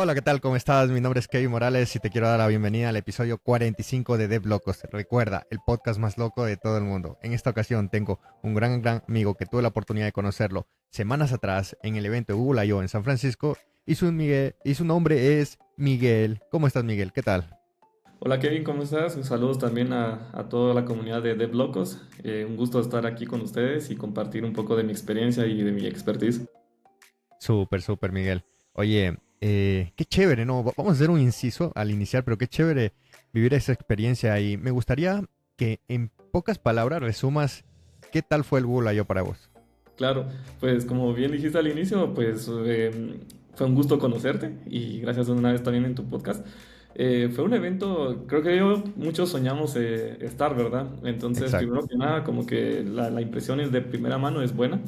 Hola, ¿qué tal? ¿Cómo estás? Mi nombre es Kevin Morales y te quiero dar la bienvenida al episodio 45 de Dev Locos. Recuerda, el podcast más loco de todo el mundo. En esta ocasión tengo un gran amigo que tuve la oportunidad de conocerlo semanas atrás en el evento de Google I/O en San Francisco y su nombre es Miguel. ¿Cómo estás, Miguel? ¿Qué tal? Hola Kevin, ¿cómo estás? Saludos también a toda la comunidad de DevLocos. Un gusto estar aquí con ustedes y compartir un poco de mi experiencia y de mi expertise. Súper, Miguel. Oye, qué chévere, ¿no? Vamos a hacer un inciso al iniciar, pero qué chévere vivir esa experiencia y me gustaría que en pocas palabras resumas qué tal fue el Google I/O para vos. Claro, pues como bien dijiste al inicio, pues fue un gusto conocerte y gracias una vez también en tu podcast. Fue un evento, creo que muchos soñamos estar, ¿verdad? Entonces, Exacto. primero que nada, como que la impresión es de primera mano es buena.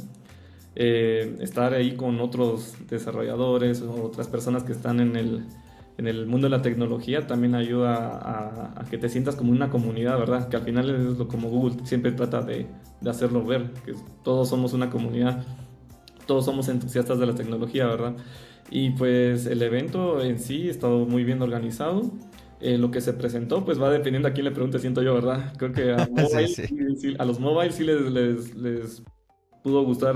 Estar ahí con otros desarrolladores o otras personas que están en el mundo de la tecnología también ayuda a que te sientas como una comunidad, ¿verdad? Que al final es lo como Google siempre trata de hacerlo ver, que todos somos una comunidad, todos somos entusiastas de la tecnología, ¿verdad? Y pues el evento en sí está muy bien organizado. Lo que se presentó, pues va dependiendo a quién le pregunte, siento yo, ¿verdad? Creo que a Sí, mobile, sí. a los mobile sí les pudo gustar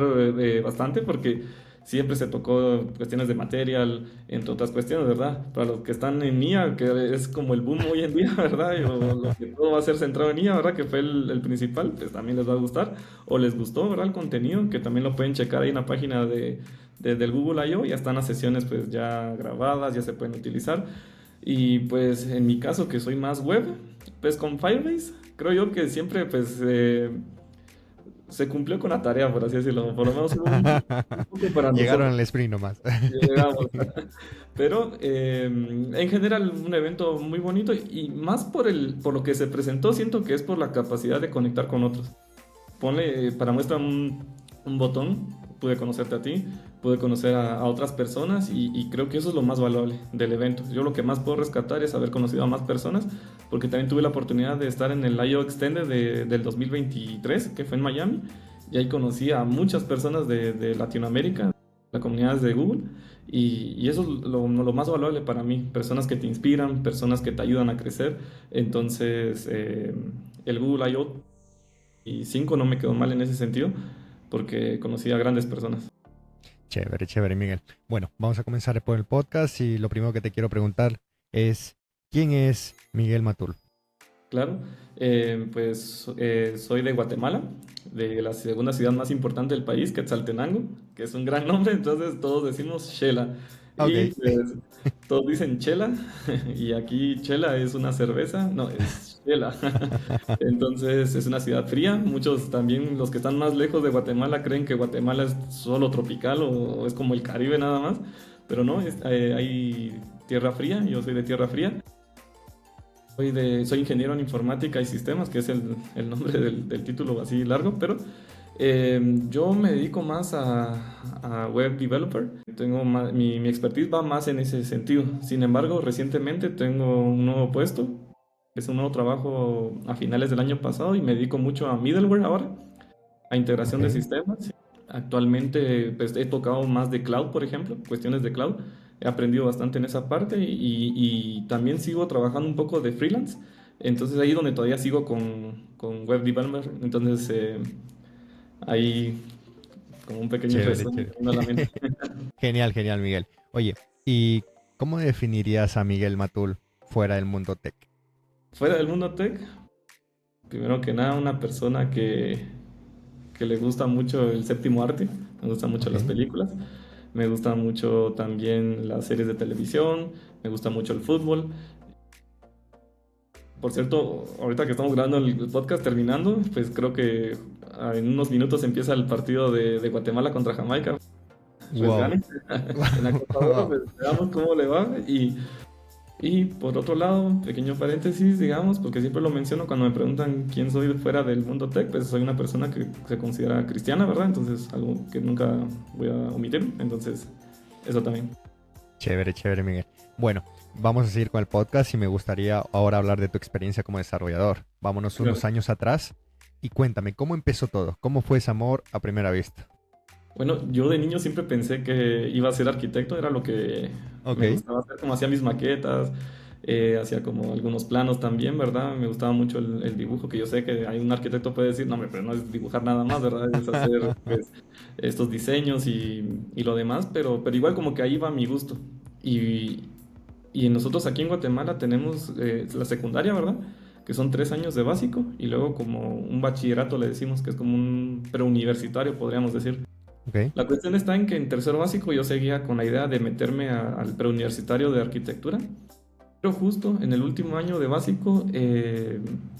bastante porque siempre se tocó cuestiones de material, entre otras cuestiones, ¿verdad? Para los que están en IA, que es como el boom hoy en día, ¿verdad? O lo que todo va a ser centrado en IA, ¿verdad? Que fue el principal, pues también les va a gustar. O les gustó, ¿verdad? El contenido, que también lo pueden checar ahí en la página del Google I/O. Ya están las sesiones pues ya grabadas, ya se pueden utilizar. Y pues en mi caso, que soy más web, pues con Firebase, creo yo que siempre pues se cumplió con la tarea, por así decirlo. Por lo menos hubo un poco para Llegaron nosotros. al sprint nomás. Llegamos. Pero en general un evento muy bonito y más por lo que se presentó, siento que es por la capacidad de conectar con otros. Ponle para muestra un botón, pude conocerte a ti, pude conocer a otras personas y creo que eso es lo más valorable del evento. Yo lo que más puedo rescatar es haber conocido a más personas, porque también tuve la oportunidad de estar en el I/O Extended del 2023, que fue en Miami, y ahí conocí a muchas personas de Latinoamérica, la comunidad de Google, y eso es lo más valorable para mí, personas que te inspiran, personas que te ayudan a crecer. Entonces, el Google I/O y 5 no me quedó mal en ese sentido porque conocí a grandes personas. Chévere, Miguel. Bueno, vamos a comenzar por el podcast y lo primero que te quiero preguntar es, ¿quién es Miguel Matul? Claro, pues soy de Guatemala, de la segunda ciudad más importante del país, Quetzaltenango, que es un gran nombre, entonces todos decimos Shela. Y Ok. pues todos dicen Chela, y aquí Chela es una cerveza, no, es Shela. Entonces es una ciudad fría, muchos también, los que están más lejos de Guatemala, creen que Guatemala es solo tropical o es como el Caribe nada más, pero no, hay tierra fría, yo soy de tierra fría. Soy ingeniero en informática y sistemas, que es el nombre del título así largo, pero yo me dedico más a web developer. Mi expertise va más en ese sentido. Sin embargo, recientemente tengo un nuevo puesto, es un nuevo trabajo a finales del año pasado y me dedico mucho a middleware ahora, a integración de Ok. sistemas. Actualmente pues, he tocado más de cloud, por ejemplo, cuestiones de cloud. He aprendido bastante en esa parte y también sigo trabajando un poco de freelance. Entonces ahí donde todavía sigo con web developer. Entonces ahí como un pequeño resumen Chévere. que me viene a la mente. Genial, Miguel. Oye, ¿y cómo definirías a Miguel Matul fuera del mundo tech? Fuera del mundo tech, primero que nada una persona que le gusta mucho el séptimo arte, me gustan mucho Ok. las películas, me gustan mucho también las series de televisión, me gusta mucho el fútbol. Por cierto, ahorita que estamos grabando el podcast terminando, pues creo que en unos minutos empieza el partido de Guatemala contra Jamaica. Pues Wow. gane. En la Copa Oro, pues veamos cómo le va. Y por otro lado, pequeño paréntesis, digamos, porque siempre lo menciono cuando me preguntan quién soy fuera del mundo tech, pues soy una persona que se considera cristiana, ¿verdad? Entonces, algo que nunca voy a omitir. Entonces, eso también. Chévere, Miguel. Bueno, vamos a seguir con el podcast y me gustaría ahora hablar de tu experiencia como desarrollador. Vámonos Claro. unos años atrás y cuéntame, ¿cómo empezó todo? ¿Cómo fue ese amor a primera vista? Bueno, yo de niño siempre pensé que iba a ser arquitecto, era lo que me Ok. gustaba hacer, como hacía mis maquetas, hacía como algunos planos también, ¿verdad? Me gustaba mucho el dibujo, que yo sé que hay un arquitecto puede decir, no, hombre, pero no es dibujar nada más, ¿verdad? Es hacer, pues, estos diseños y lo demás, pero igual como que ahí va mi gusto. Y, y nosotros aquí en Guatemala tenemos la secundaria, ¿verdad? Que son 3 años de básico y luego como un bachillerato le decimos, que es como un preuniversitario, podríamos decir. Ok. La cuestión está en que en tercero básico yo seguía con la idea de meterme al preuniversitario de arquitectura, pero justo en el último año de básico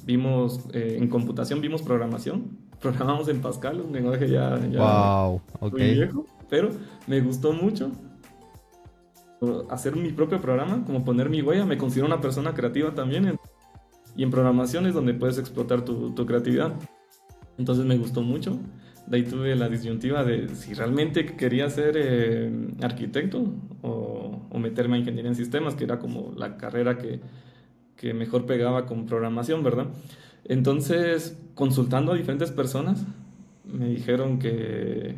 vimos, en computación vimos programación, programamos en Pascal, un lenguaje ya Wow. Ok. muy viejo, pero me gustó mucho hacer mi propio programa, como poner mi huella, me considero una persona creativa también, y en programación es donde puedes explotar tu creatividad. Entonces me gustó mucho. De ahí tuve la disyuntiva de si realmente quería ser arquitecto o meterme a ingeniería en sistemas, que era como la carrera que mejor pegaba con programación, ¿verdad? Entonces, consultando a diferentes personas, me dijeron que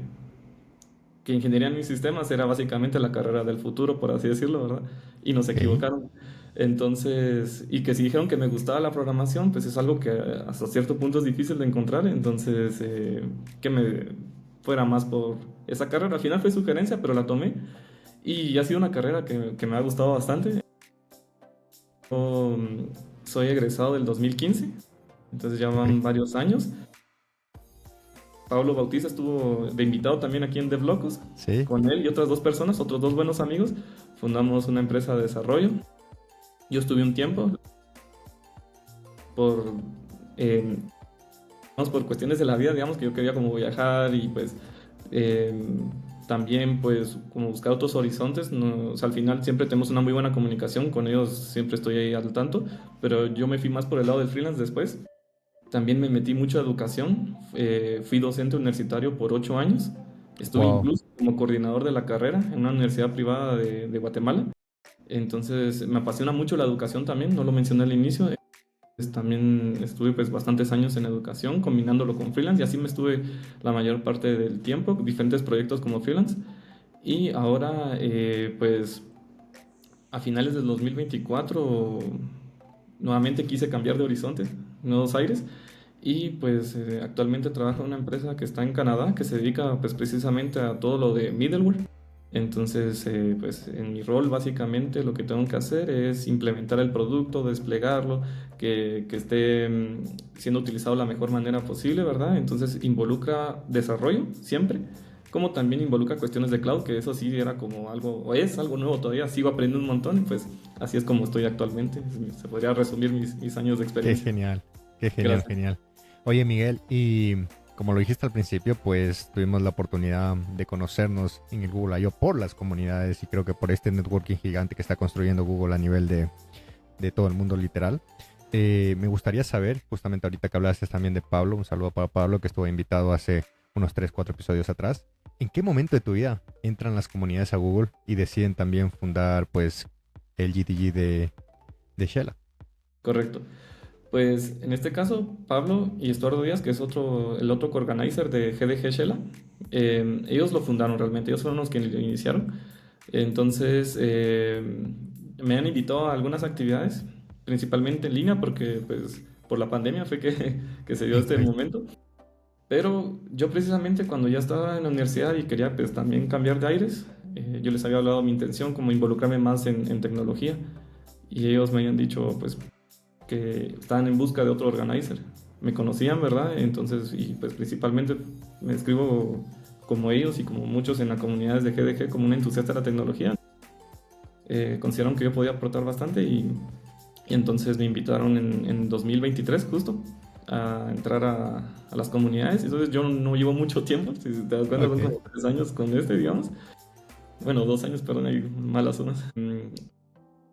ingeniería en sistemas era básicamente la carrera del futuro, por así decirlo, ¿verdad? Y no se Ok. equivocaron. Entonces, y que si dijeron que me gustaba la programación, pues es algo que hasta cierto punto es difícil de encontrar, entonces que me fuera más por esa carrera. Al final fue sugerencia, pero la tomé y ha sido una carrera que me ha gustado bastante. Yo, soy egresado del 2015, entonces ya Ok. van varios años. Pablo Bautista estuvo de invitado también aquí en Devlocos. Sí. Con él y otras dos personas, otros dos buenos amigos, fundamos una empresa de desarrollo. Yo estuve un tiempo por, eh, vamos, por cuestiones de la vida, digamos que yo quería como viajar y pues eh, también pues como buscar otros horizontes. No, o sea, al final siempre tenemos una muy buena comunicación con ellos, siempre estoy ahí al tanto, pero yo me fui más por el lado del freelance después. También me metí mucho a educación, fui docente universitario por 8 años, estuve Wow. incluso como coordinador de la carrera en una universidad privada de Guatemala. Entonces me apasiona mucho la educación también, no lo mencioné al inicio. También estuve pues bastantes años en educación, combinándolo con freelance y así me estuve la mayor parte del tiempo, diferentes proyectos como freelance. Y ahora pues a finales del 2024 nuevamente quise cambiar de horizonte, nuevos aires. Y pues actualmente trabajo en una empresa que está en Canadá, que se dedica pues precisamente a todo lo de middleware. Entonces, pues en mi rol básicamente lo que tengo que hacer es implementar el producto, desplegarlo, que esté siendo utilizado de la mejor manera posible, ¿verdad? Entonces involucra desarrollo siempre, como también involucra cuestiones de cloud, que eso sí era como algo, o es algo nuevo todavía, sigo aprendiendo un montón y pues así es como estoy actualmente. Se podría resumir mis años de Qué experiencia. genial. Qué genial, Gracias. genial. Oye, Miguel, y como lo dijiste al principio, pues tuvimos la oportunidad de conocernos en el Google I/O por las comunidades y creo que por este networking gigante que está construyendo Google a nivel de todo el mundo literal. Me gustaría saber, justamente ahorita que hablaste también de Pablo, un saludo para Pablo que estuvo invitado hace unos 3 4 episodios atrás. ¿En qué momento de tu vida entran las comunidades a Google y deciden también fundar pues el GTG de Shella? Correcto. Pues en este caso, Pablo y Estuardo Díaz, que es el otro co-organizer de GDG Shela, ellos lo fundaron realmente, ellos fueron los que lo iniciaron. Entonces, me han invitado a algunas actividades, principalmente en línea, porque pues por la pandemia fue que se dio este Ok. momento. Pero yo precisamente cuando ya estaba en la universidad y quería pues también cambiar de aires, yo les había hablado mi intención como involucrarme más en tecnología. Y ellos me habían dicho, pues que estaban en busca de otro organizer. Me conocían, ¿verdad? Entonces, y pues principalmente me escribo como ellos y como muchos en la comunidad de GDG como un entusiasta de la tecnología. Consideraron que yo podía aportar bastante y entonces me invitaron en 2023 justo a entrar a las comunidades. Entonces yo no llevo mucho tiempo, si te das cuenta son Ok. como 3 años con digamos. Bueno, 2 años, perdón, hay malas sumas.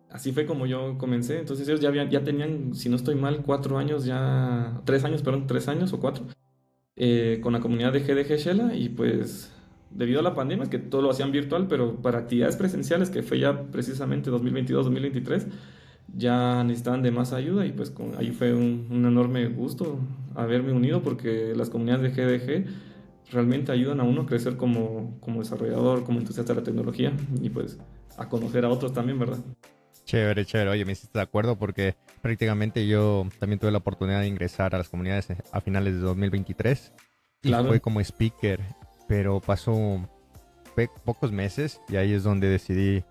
Así fue como yo comencé. Entonces ellos ya tenían, si no estoy mal, 4 años ya, 3 años, perdón, 3 años o 4, con la comunidad de GDG Shella y pues debido a la pandemia, que todo lo hacían virtual, pero para actividades presenciales, que fue ya precisamente 2022-2023, ya necesitaban de más ayuda y pues ahí fue un enorme gusto haberme unido porque las comunidades de GDG realmente ayudan a uno a crecer como desarrollador, como entusiasta de la tecnología y pues a conocer a otros también, ¿verdad? Chévere, chévere. Oye, me hiciste de acuerdo porque prácticamente yo también tuve la oportunidad de ingresar a las comunidades a finales de 2023 y fue Claro, como speaker, pero pasó pocos meses y ahí es donde decidí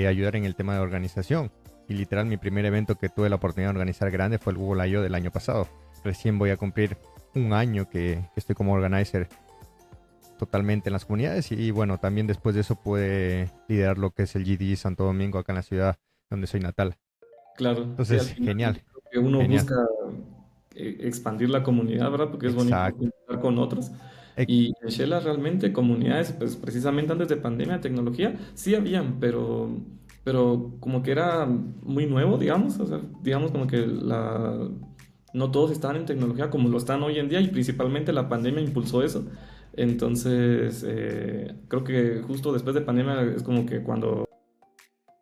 ayudar en el tema de organización. Y literal, mi primer evento que tuve la oportunidad de organizar grande fue el Google I.O. del año pasado. Recién voy a cumplir un año que estoy como organizer totalmente en las comunidades y bueno, también después de eso pude liderar lo que es el GD Santo Domingo acá en la ciudad donde soy natal. claro. Sí, al Entonces, final genial, creo que uno genial. busca expandir la comunidad, ¿verdad? Porque es bonito Exacto. estar con otros. Ex- Y en Shela realmente comunidades, pues precisamente antes de pandemia, tecnología, sí habían, pero como que era muy nuevo, digamos, o sea, digamos como que no todos estaban en tecnología como lo están hoy en día y principalmente la pandemia impulsó eso. Entonces, creo que justo después de pandemia es como que cuando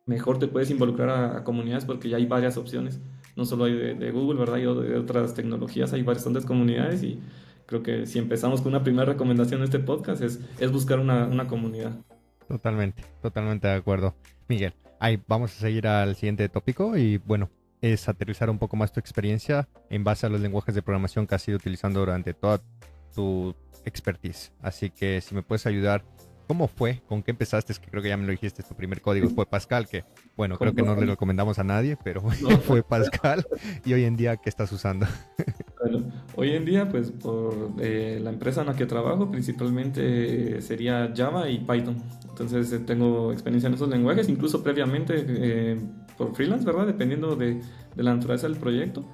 mejor te puedes involucrar a comunidades porque ya hay varias opciones. No solo hay de Google, ¿verdad? Hay de otras tecnologías, hay bastantes comunidades y creo que si empezamos con una primera recomendación de este podcast es buscar una comunidad. Totalmente, totalmente de acuerdo. Miguel, ahí vamos a seguir al siguiente tópico y bueno, es aterrizar un poco más tu experiencia en base a los lenguajes de programación que has ido utilizando durante toda tu expertise. Así que si me puedes ayudar, ¿cómo fue? ¿Con qué empezaste? Es que creo que ya me lo dijiste, tu primer código fue Pascal, que bueno, creo que no le Como- recomendamos a nadie, pero no, fue Pascal. Y hoy en día, ¿qué estás usando? bueno, hoy en día, pues por la empresa en la que trabajo, principalmente sería Java y Python. Entonces tengo experiencia en esos lenguajes, incluso previamente por freelance, ¿verdad? Dependiendo de la naturaleza del proyecto.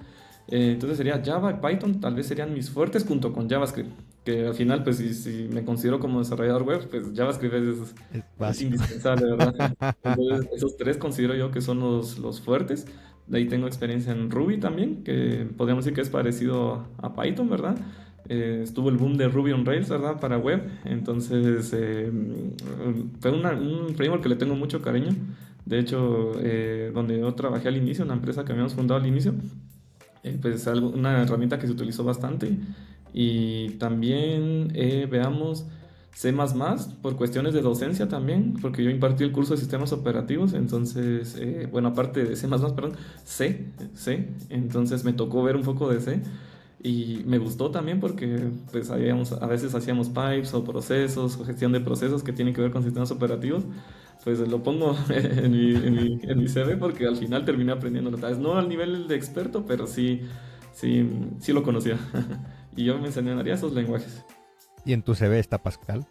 Entonces sería Java y Python, tal vez serían mis fuertes junto con JavaScript, que al final, pues si me considero como desarrollador web, pues JavaScript Es es básico. indispensable, ¿verdad? Entonces esos tres considero yo que son los fuertes. De ahí tengo experiencia en Ruby también, que podríamos decir que es parecido a Python, ¿verdad? Estuvo el boom de Ruby on Rails, ¿verdad? Para web. Entonces, fue un framework que le tengo mucho cariño. De hecho, donde yo trabajé al inicio, una empresa que habíamos fundado al inicio, pues es una herramienta que se utilizó bastante. Y también, veamos, C++ por cuestiones de docencia también, porque yo impartí el curso de sistemas operativos, entonces, bueno, aparte de C++, perdón, C, entonces me tocó ver un poco de C. Y me gustó también porque pues a veces hacíamos pipes o procesos o gestión de procesos que tienen que ver con sistemas operativos. Pues lo pongo en mi CV porque al final terminé aprendiendo. Tal vez no al nivel de experto, pero sí lo conocía. Y yo me enseñaría esos lenguajes. ¿Y en tu CV está Pascal?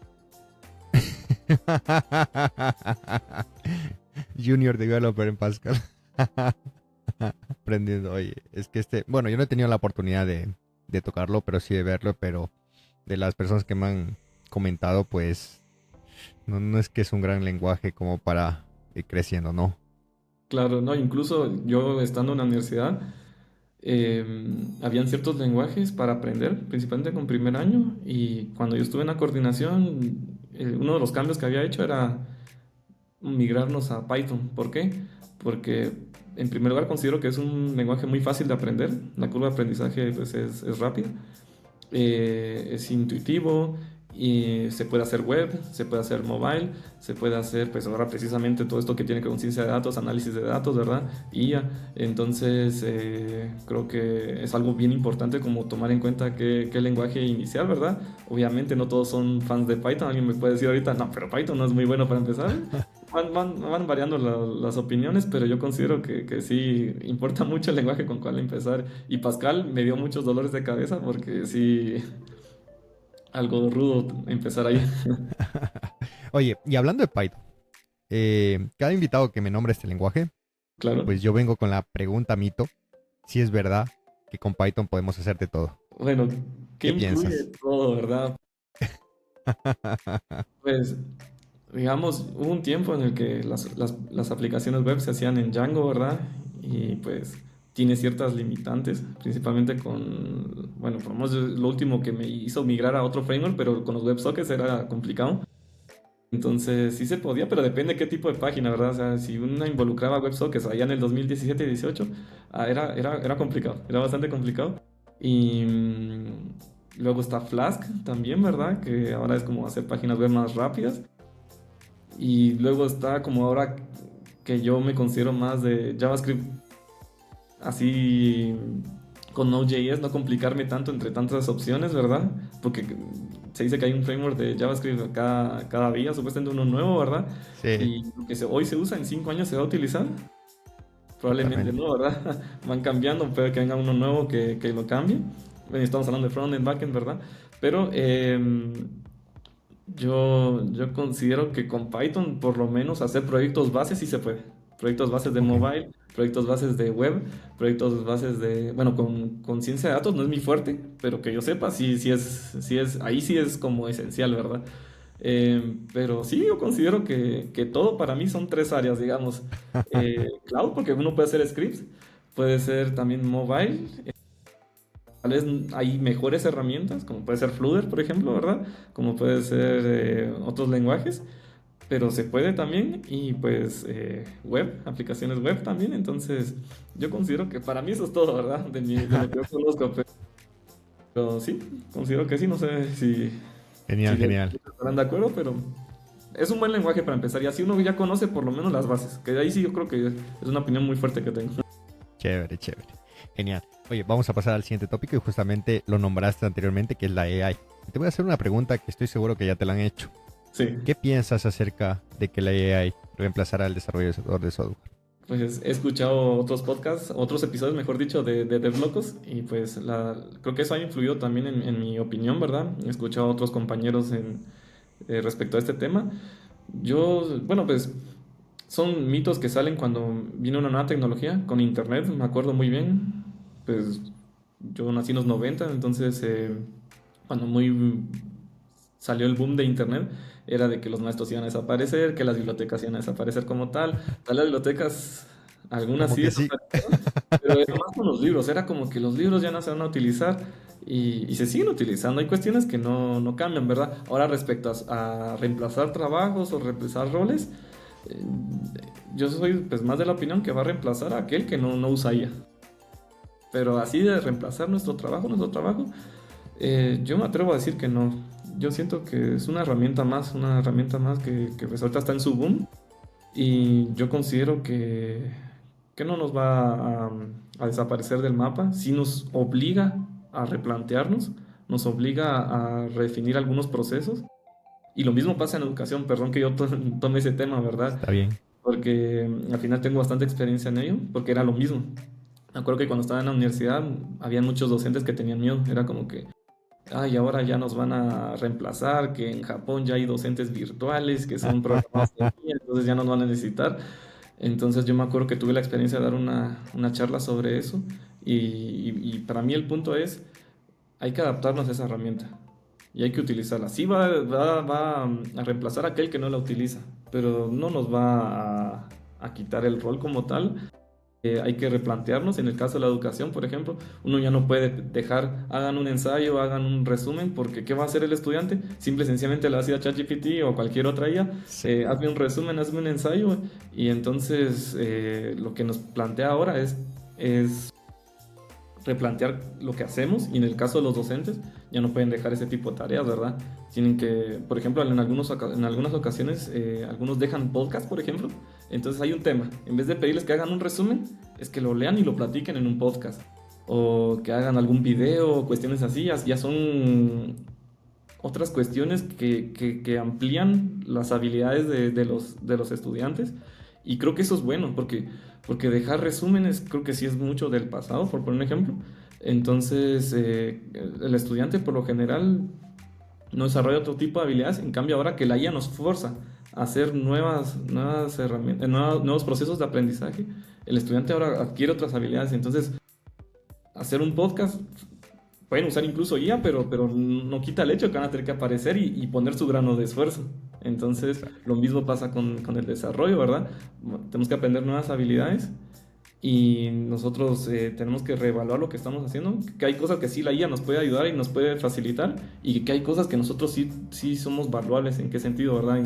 Junior Developer en Pascal. Aprendiendo, oye, es que bueno, yo no he tenido la oportunidad de tocarlo, pero sí de verlo, pero de las personas que me han comentado, pues no es que es un gran lenguaje como para ir creciendo, ¿no? Claro, no, incluso yo estando en la universidad, habían ciertos lenguajes para aprender, principalmente con primer año, y cuando yo estuve en la coordinación, uno de los cambios que había hecho era migrarnos a Python. ¿Por qué? Porque en primer lugar considero que es un lenguaje muy fácil de aprender, la curva de aprendizaje pues, es rápida, es intuitivo y se puede hacer web, se puede hacer mobile, se puede hacer pues ahora precisamente todo esto que tiene que ver con ciencia de datos, análisis de datos, ¿verdad? IA. Entonces creo que es algo bien importante como tomar en cuenta qué lenguaje iniciar, ¿verdad? Obviamente no todos son fans de Python, alguien me puede decir ahorita, no, pero Python no es muy bueno para empezar. Van variando las opiniones, pero yo considero que sí importa mucho el lenguaje con cuál empezar. Y Pascal me dio muchos dolores de cabeza porque sí, algo rudo empezar ahí. Oye, y hablando de Python, cada invitado que me nombre este lenguaje, Claro. pues yo vengo con la pregunta mito, si es verdad que con Python podemos hacer de todo. Bueno, ¿qué ¿Qué incluye piensas? todo, verdad? Pues, digamos, hubo un tiempo en el que las aplicaciones web se hacían en Django, ¿verdad? Y pues tiene ciertas limitantes, principalmente bueno, por lo menos lo último que me hizo migrar a otro framework, pero con los WebSockets era complicado. Entonces sí se podía, pero depende qué tipo de página, ¿verdad? O sea, si una involucraba WebSockets allá en el 2017 y 18, era complicado, era bastante complicado. Y Luego está Flask también, ¿verdad? Que ahora es como hacer páginas web más rápidas. Y luego está como ahora que yo me considero más de JavaScript, así con Node.js, no complicarme tanto entre tantas opciones, ¿verdad? Porque se dice que hay un framework de JavaScript cada día, supuestamente uno nuevo, ¿verdad? Sí, Y lo que hoy se usa en 5 años se va a utilizar. Probablemente totalmente. no, ¿verdad? Van cambiando, puede que venga uno nuevo que lo cambie. Bueno, estamos hablando de frontend, backend, ¿verdad? Pero yo considero que con Python, por lo menos, hacer proyectos bases sí se puede. Proyectos bases de Ok. mobile, proyectos bases de web, proyectos bases de... Bueno, con ciencia de datos no es mi fuerte, pero que yo sepa, ahí sí es como esencial, ¿verdad? Pero sí, yo considero que todo para mí son tres áreas, digamos. Cloud, porque uno puede hacer scripts, puede ser también mobile. Tal vez hay mejores herramientas, como puede ser Flutter, por ejemplo, ¿verdad? Como puede ser otros lenguajes, pero se puede también. Y pues web, aplicaciones web también. Entonces, yo considero que para mí eso es todo, ¿verdad? De lo que yo conozco. Pero sí, considero que sí. No sé si Genial, genial. estarán de acuerdo, pero es un buen lenguaje para empezar. Y así uno ya conoce por lo menos las bases. Que de ahí sí yo creo que es una opinión muy fuerte que tengo. Chévere, chévere. Genial. Oye, vamos a pasar al siguiente tópico y justamente lo nombraste anteriormente, que es la AI. Te voy a hacer una pregunta que estoy seguro que ya te la han hecho. Sí. ¿Qué piensas acerca de que la AI reemplazará el desarrollador de software? Pues he escuchado otros podcasts, otros episodios, mejor dicho, de Devlocos y pues creo que eso ha influido también en mi opinión, ¿verdad? He escuchado a otros compañeros respecto a este tema. Bueno, pues son mitos que salen cuando viene una nueva tecnología con internet, me acuerdo muy bien. Pues yo nací en los 90, entonces cuando salió el boom de internet, era de que los maestros iban a desaparecer, que las bibliotecas iban a desaparecer como tal las bibliotecas, algunas Como sí que sí. desaparecieron, pero era más con los libros, era como que los libros ya no se van a utilizar y se siguen utilizando. Hay cuestiones que no cambian, ¿verdad? Ahora respecto a reemplazar trabajos o reemplazar roles, eh, yo soy pues más de la opinión que va a reemplazar a aquel que no usa IA. Pero así de reemplazar nuestro trabajo, yo me atrevo a decir que no. Yo siento que es una herramienta más que pues ahorita está en su boom y yo considero que no nos va a desaparecer del mapa, sí nos obliga a replantearnos, nos obliga a redefinir algunos procesos y lo mismo pasa en educación, perdón que yo tome ese tema, ¿verdad? Está bien. Porque al final tengo bastante experiencia en ello, porque era lo mismo. Me acuerdo que cuando estaba en la universidad había muchos docentes que tenían miedo, era como que ay, ahora ya nos van a reemplazar, que en Japón ya hay docentes virtuales que son programados en línea, entonces ya nos van a necesitar. Entonces yo me acuerdo que tuve la experiencia de dar una charla sobre eso y para mí el punto es, hay que adaptarnos a esa herramienta y hay que utilizarla. Sí va a reemplazar a aquel que no la utiliza, pero no nos va a quitar el rol como tal. Hay que replantearnos. En el caso de la educación, por ejemplo, uno ya no puede dejar, hagan un ensayo, hagan un resumen, porque ¿qué va a hacer el estudiante? Simple y sencillamente le va a decir a ChatGPT o cualquier otra IA, Sí. hazme un resumen, hazme un ensayo, y entonces lo que nos plantea ahora es replantear lo que hacemos y en el caso de los docentes ya no pueden dejar ese tipo de tareas, ¿verdad? Tienen que, por ejemplo, en algunas ocasiones algunos dejan podcast, por ejemplo, entonces hay un tema, en vez de pedirles que hagan un resumen, es que lo lean y lo platiquen en un podcast o que hagan algún video o cuestiones así, ya son otras cuestiones que amplían las habilidades de los estudiantes y creo que eso es bueno porque dejar resúmenes creo que sí es mucho del pasado, por poner un ejemplo. Entonces, el estudiante por lo general no desarrolla otro tipo de habilidades, en cambio ahora que la IA nos fuerza a hacer nuevas herramientas, nuevos procesos de aprendizaje, el estudiante ahora adquiere otras habilidades. Entonces, hacer un podcast pueden usar incluso IA, pero no quita el hecho que van a tener que aparecer y poner su grano de esfuerzo. Entonces, lo mismo pasa con el desarrollo, ¿verdad? Tenemos que aprender nuevas habilidades y nosotros tenemos que reevaluar lo que estamos haciendo, que hay cosas que sí la IA nos puede ayudar y nos puede facilitar y que hay cosas que nosotros sí somos valuables. ¿En qué sentido, verdad?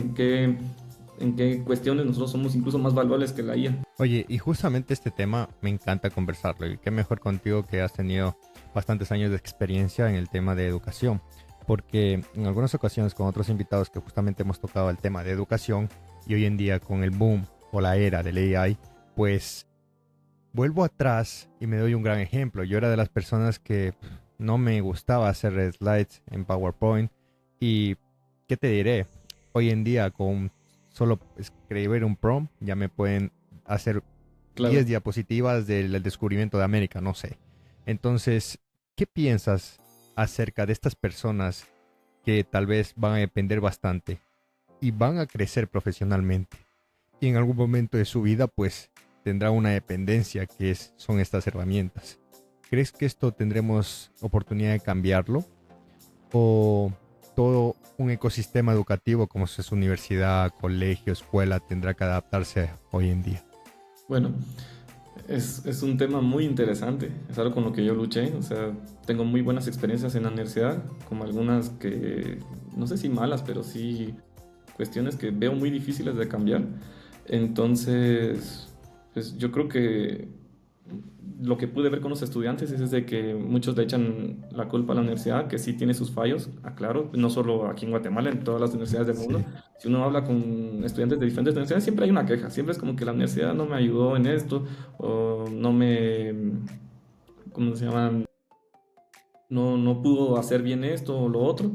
en qué cuestiones nosotros somos incluso más valuables que la IA. Oye, y justamente este tema me encanta conversarlo. Y qué mejor contigo que has tenido bastantes años de experiencia en el tema de educación. Porque en algunas ocasiones con otros invitados que justamente hemos tocado el tema de educación y hoy en día con el boom o la era del AI, pues vuelvo atrás y me doy un gran ejemplo. Yo era de las personas que no me gustaba hacer slides en PowerPoint y ¿qué te diré? Hoy en día con solo escribir un prompt ya me pueden hacer 10 Claro. diapositivas del descubrimiento de América, no sé. Entonces, ¿qué piensas acerca de estas personas que tal vez van a depender bastante y van a crecer profesionalmente? Y en algún momento de su vida, pues tendrá una dependencia que son estas herramientas. ¿Crees que esto tendremos oportunidad de cambiarlo? ¿O todo un ecosistema educativo como es universidad, colegio, escuela tendrá que adaptarse hoy en día? Bueno, es un tema muy interesante, es algo con lo que yo luché, o sea, tengo muy buenas experiencias en la universidad, como algunas que, no sé si malas, pero sí cuestiones que veo muy difíciles de cambiar. Entonces, pues yo creo que lo que pude ver con los estudiantes es de que muchos le echan la culpa a la universidad, que sí tiene sus fallos, aclaro, no solo aquí en Guatemala, en todas las universidades del mundo. Sí, Si uno habla con estudiantes de diferentes universidades, siempre hay una queja, siempre es como que la universidad no me ayudó en esto, o no me, ¿cómo se llama? No pudo hacer bien esto o lo otro.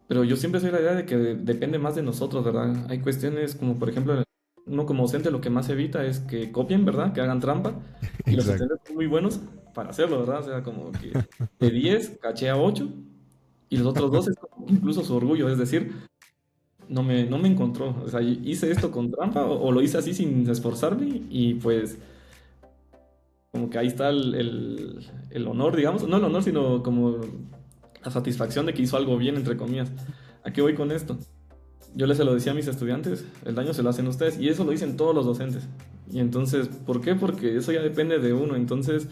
Pero yo siempre soy la idea de que depende más de nosotros, ¿verdad? Hay cuestiones como, por ejemplo, uno como docente lo que más evita es que copien, ¿verdad? Que hagan trampa. Y los exacto. estudiantes son muy buenos para hacerlo, ¿verdad? O sea, como que de 10 caché a 8 y los otros 2 es como que incluso su orgullo, es decir, no me encontró. O sea, hice esto con trampa o lo hice así sin esforzarme y pues como que ahí está el honor, digamos. No el honor, sino como la satisfacción de que hizo algo bien, entre comillas. ¿A qué voy con esto? Yo les se lo decía a mis estudiantes, el daño se lo hacen ustedes y eso lo dicen todos los docentes. Y entonces, ¿por qué? Porque eso ya depende de uno. Entonces,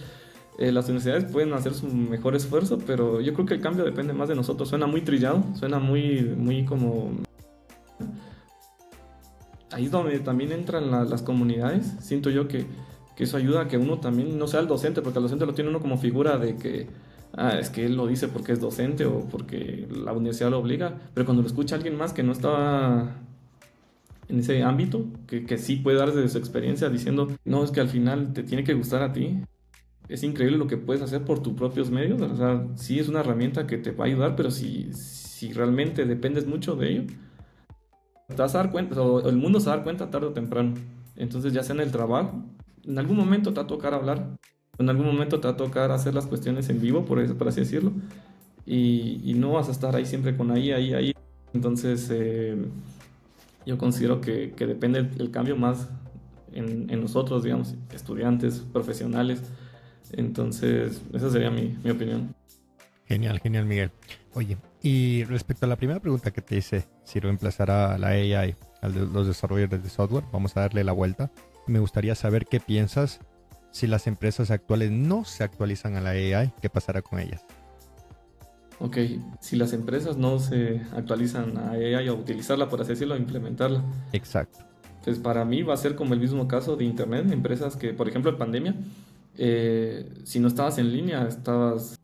las universidades pueden hacer su mejor esfuerzo, pero yo creo que el cambio depende más de nosotros. Suena muy trillado, suena muy como... Ahí es donde también entran las comunidades. Siento yo que eso ayuda a que uno también no sea el docente, porque el docente lo tiene uno como figura de que, es que él lo dice porque es docente o porque la universidad lo obliga, pero cuando lo escucha alguien más que no estaba en ese ámbito, que sí puede dar desde su experiencia diciendo, no, es que al final te tiene que gustar a ti. Es increíble lo que puedes hacer por tus propios medios. O sea, sí es una herramienta que te va a ayudar, pero si realmente dependes mucho de ello, te vas a dar cuenta, o el mundo se va a dar cuenta tarde o temprano. Entonces, ya sea en el trabajo, en algún momento te va a tocar hablar, en algún momento te va a tocar hacer las cuestiones en vivo, por así decirlo, y no vas a estar ahí siempre con ahí. Entonces, yo considero que depende el cambio más en nosotros, digamos, estudiantes, profesionales. Entonces, esa sería mi opinión. Genial, genial, Miguel. Oye, y respecto a la primera pregunta que te hice, si reemplazará a la AI los desarrolladores de software, vamos a darle la vuelta. Me gustaría saber qué piensas si las empresas actuales no se actualizan a la AI, ¿qué pasará con ellas? Ok, si las empresas no se actualizan a AI o a utilizarla, por así decirlo, a implementarla, Exacto. pues para mí va a ser como el mismo caso de Internet, empresas que, por ejemplo, en pandemia, si no estabas en línea, estabas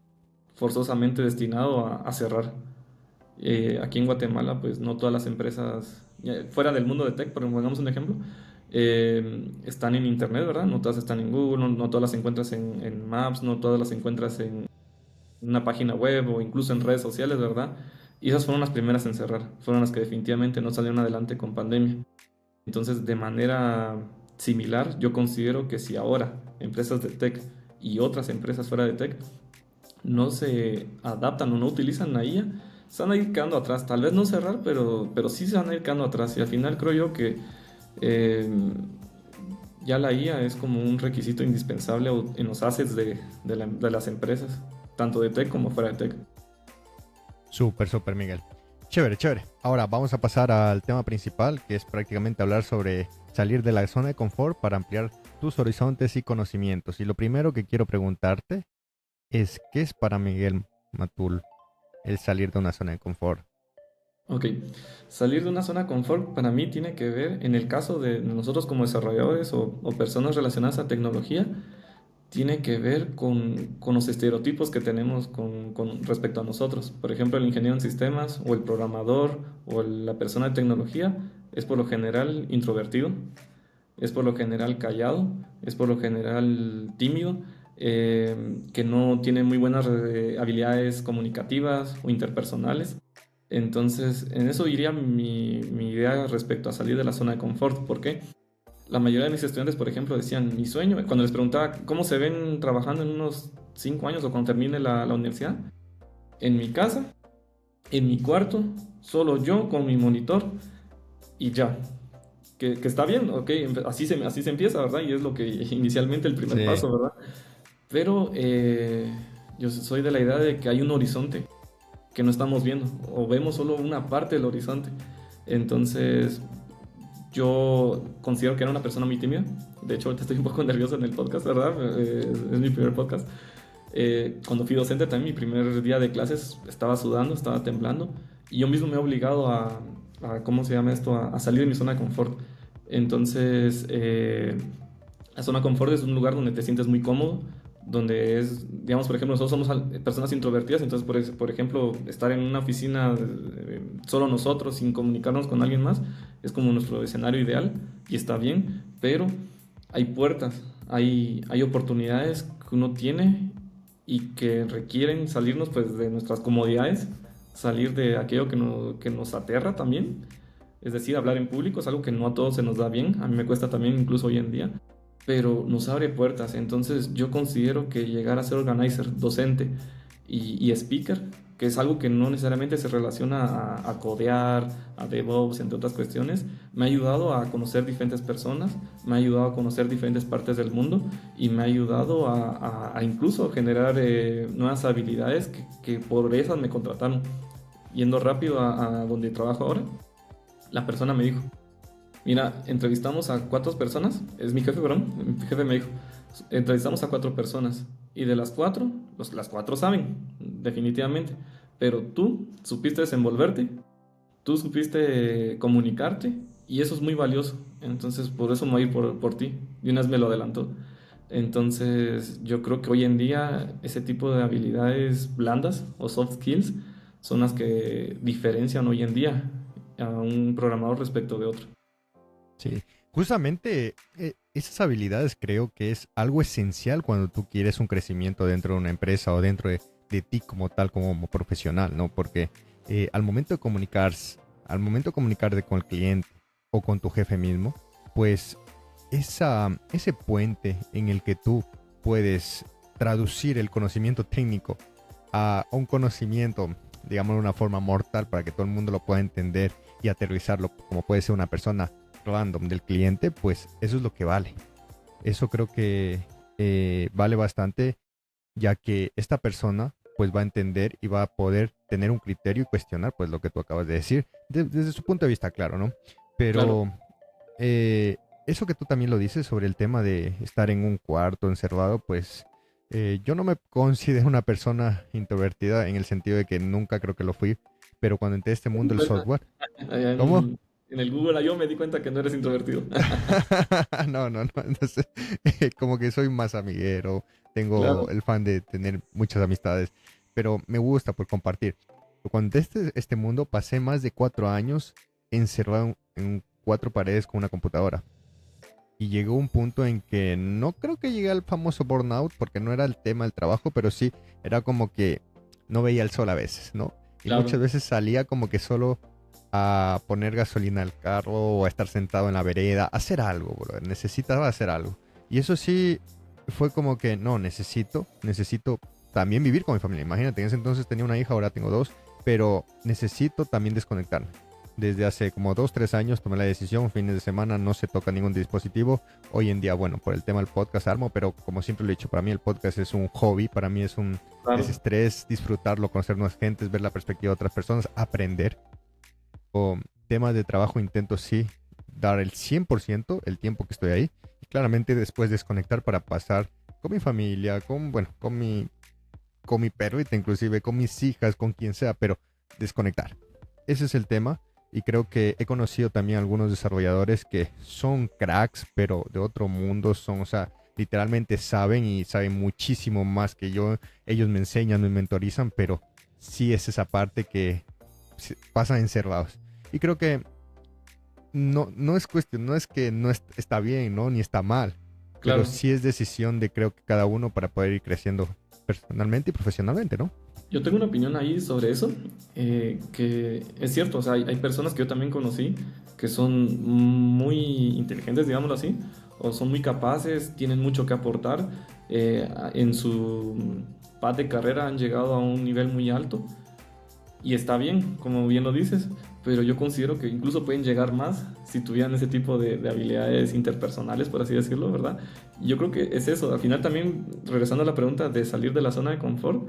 forzosamente destinado a cerrar. Aquí en Guatemala, pues no todas las empresas, fuera del mundo de tech, pero pongamos un ejemplo, están en Internet, ¿verdad? No todas están en Google, no todas las encuentras en Maps, no todas las encuentras en una página web o incluso en redes sociales, ¿verdad? Y esas fueron las primeras en cerrar, fueron las que definitivamente no salieron adelante con pandemia. Entonces, de manera similar, yo considero que si ahora empresas de tech y otras empresas fuera de tech no se adaptan o no utilizan la IA, se van a ir quedando atrás. Tal vez no cerrar, pero sí se van a ir quedando atrás. Y al final creo yo que eh, ya la IA es como un requisito indispensable en los assets de las empresas, tanto de tech como fuera de tech. Súper, súper, Miguel. Chévere, chévere. Ahora vamos a pasar al tema principal, que es prácticamente hablar sobre salir de la zona de confort para ampliar tus horizontes y conocimientos. Y lo primero que quiero preguntarte es, ¿qué es para Miguel Matul el salir de una zona de confort? Ok, salir de una zona de confort para mí tiene que ver, en el caso de nosotros como desarrolladores o personas relacionadas a tecnología, tiene que ver con los estereotipos que tenemos con respecto a nosotros. Por ejemplo, el ingeniero en sistemas o el programador o la persona de tecnología es por lo general introvertido, es por lo general callado, es por lo general tímido, que no tiene muy buenas habilidades comunicativas o interpersonales. Entonces, en eso iría mi idea respecto a salir de la zona de confort. ¿Por qué? La mayoría de mis estudiantes, por ejemplo, decían, mi sueño, cuando les preguntaba cómo se ven trabajando en unos 5 años o cuando termine la universidad, en mi casa, en mi cuarto, solo yo con mi monitor y ya. Que está bien, ok, así se empieza, ¿verdad? Y es lo que inicialmente el primer Sí, paso, ¿verdad? Pero yo soy de la idea de que hay un horizonte que no estamos viendo o vemos solo una parte del horizonte. Entonces, yo considero que era una persona muy tímida. De hecho, ahorita estoy un poco nervioso en el podcast, ¿verdad? Es mi primer podcast. Cuando fui docente también, mi primer día de clases, estaba sudando, estaba temblando. Y yo mismo me he obligado ¿cómo se llama esto? A salir de mi zona de confort. Entonces, la zona de confort es un lugar donde te sientes muy cómodo, donde es, digamos, por ejemplo, nosotros somos personas introvertidas, entonces, por ejemplo, estar en una oficina solo nosotros, sin comunicarnos con alguien más, es como nuestro escenario ideal y está bien, pero hay puertas, hay oportunidades que uno tiene y que requieren salirnos pues de nuestras comodidades, salir de aquello que nos aterra también. Es decir, hablar en público es algo que no a todos se nos da bien, a mí me cuesta también incluso hoy en día, pero nos abre puertas. Entonces yo considero que llegar a ser organizer, docente y speaker, que es algo que no necesariamente se relaciona a codear, a DevOps, entre otras cuestiones, me ha ayudado a conocer diferentes personas, me ha ayudado a conocer diferentes partes del mundo y me ha ayudado a incluso generar nuevas habilidades que por esas me contrataron. Yendo rápido a donde trabajo ahora, la persona me dijo, mira, entrevistamos a 4 personas, es mi jefe, perdón, mi jefe me dijo, entrevistamos a 4 personas y de las 4, las 4 saben, definitivamente, pero tú supiste desenvolverte, tú supiste comunicarte y eso es muy valioso, entonces por eso me voy a ir por ti, y una vez me lo adelantó. Entonces yo creo que hoy en día ese tipo de habilidades blandas o soft skills son las que diferencian hoy en día a un programador respecto de otro. sí. Justamente esas habilidades creo que es algo esencial cuando tú quieres un crecimiento dentro de una empresa o dentro de ti como tal, como profesional, ¿no? Porque al momento de comunicarte con el cliente o con tu jefe mismo, pues ese puente en el que tú puedes traducir el conocimiento técnico a un conocimiento, digamos, de una forma mortal para que todo el mundo lo pueda entender y aterrizarlo como puede ser una persona random del cliente, pues eso es lo que vale. Eso creo que vale bastante, ya que esta persona pues va a entender y va a poder tener un criterio y cuestionar pues lo que tú acabas de decir, desde su punto de vista, claro, ¿no? Claro. Pero eso que tú también lo dices sobre el tema de estar en un cuarto encerrado, pues yo no me considero una persona introvertida en el sentido de que nunca creo que lo fui, pero cuando entré a este Me di mundo del cuenta. software, Allá ¿cómo? en el Google yo me di cuenta que no eres introvertido. No, no, no. Entonces, como que soy más amiguero, tengo Claro. el fan de tener muchas amistades, pero me gusta por compartir. Cuando este mundo pasé más de 4 años encerrado en 4 paredes con una computadora. Y llegó un punto en que no creo que llegué al famoso burnout, porque no era el tema del trabajo, pero sí era como que no veía el sol a veces, ¿no? Y muchas Claro. veces salía como que solo a poner gasolina al carro o a estar sentado en la vereda, a hacer algo, bro. Necesitaba hacer algo. Y eso sí fue como que no, necesito también vivir con mi familia. Imagínate, en ese entonces tenía una hija, ahora tengo dos, pero necesito también desconectarme. Desde hace como 2, 3 años tomé la decisión, fines de semana no se toca ningún dispositivo. Hoy en día, bueno, por el tema del podcast armo, pero como siempre lo he dicho, para mí el podcast es un hobby, para mí es un Claro. desestrés, disfrutarlo, conocer nuevas gentes, ver la perspectiva de otras personas, aprender. O temas de trabajo intento sí dar el 100% el tiempo que estoy ahí. Y claramente después desconectar para pasar con mi familia, bueno, con mi perrita inclusive, con mis hijas, con quien sea, pero desconectar. ese es el tema. Y creo que he conocido también algunos desarrolladores que son cracks, pero de otro mundo son, o sea, literalmente saben y saben muchísimo más que yo. Ellos me enseñan, me mentorizan, pero sí es esa parte que pasan encerrados. Y creo que no es cuestión, no es que está bien, ¿no? Ni está mal, pero Claro. sí es decisión de creo que cada uno para poder ir creciendo personalmente y profesionalmente, ¿no? Yo tengo una opinión ahí sobre eso, que es cierto, o sea, hay personas que yo también conocí que son muy inteligentes, digámoslo así, o son muy capaces, tienen mucho que aportar, en su path de carrera han llegado a un nivel muy alto y está bien, como bien lo dices, pero yo considero que incluso pueden llegar más si tuvieran ese tipo de habilidades interpersonales, por así decirlo, ¿verdad? Y yo creo que es eso, al final también, regresando a la pregunta de salir de la zona de confort,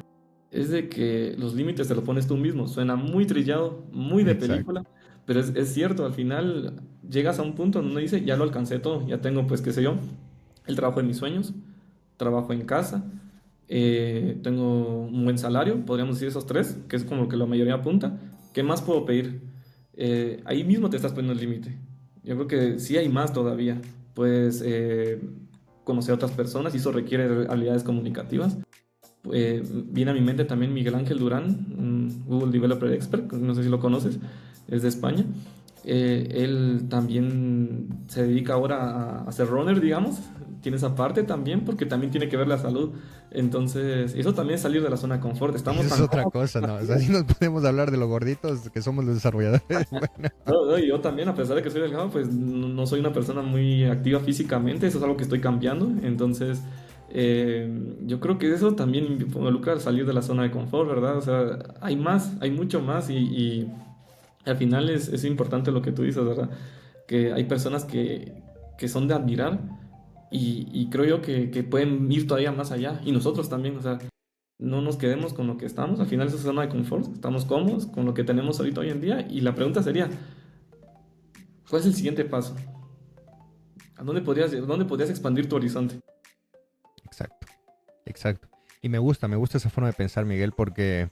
es de que los límites te lo pones tú mismo. Suena muy trillado, muy de Exacto. película, pero es cierto, al final llegas a un punto donde uno dice, ya lo alcancé todo, ya tengo, pues, qué sé yo, el trabajo de mis sueños, trabajo en casa, tengo un buen salario, podríamos decir esos tres, que es como que la mayoría apunta. ¿Qué más puedo pedir? Ahí mismo te estás poniendo el límite. Yo creo que sí hay más todavía. Puedes conocer a otras personas y eso requiere habilidades comunicativas. Viene a mi mente también Miguel Ángel Durán, un Google Developer Expert, no sé si lo conoces, es de España. Él también se dedica ahora a ser runner, digamos, tiene esa parte también porque también tiene que ver la salud. Entonces, eso también es salir de la zona de confort. Estamos Eso es tan otra cómodos. cosa, ¿no? O sea, si nos podemos hablar de los gorditos que somos los desarrolladores. Bueno, No, no, y yo también, a pesar de que soy delgado, pues no soy una persona muy activa físicamente, eso es algo que estoy cambiando. Entonces, yo creo que eso también involucra salir de la zona de confort, ¿verdad? O sea, hay más, hay mucho más y al final es importante lo que tú dices, ¿verdad? Que hay personas que son de admirar y creo yo que pueden ir todavía más allá. Y nosotros también, o sea, no nos quedemos con lo que estamos, al final es esa zona de confort, estamos cómodos con lo que tenemos ahorita hoy en día y la pregunta sería, ¿cuál es el siguiente paso? Dónde podrías expandir tu horizonte? exacto, exacto. Y me gusta esa forma de pensar, Miguel, porque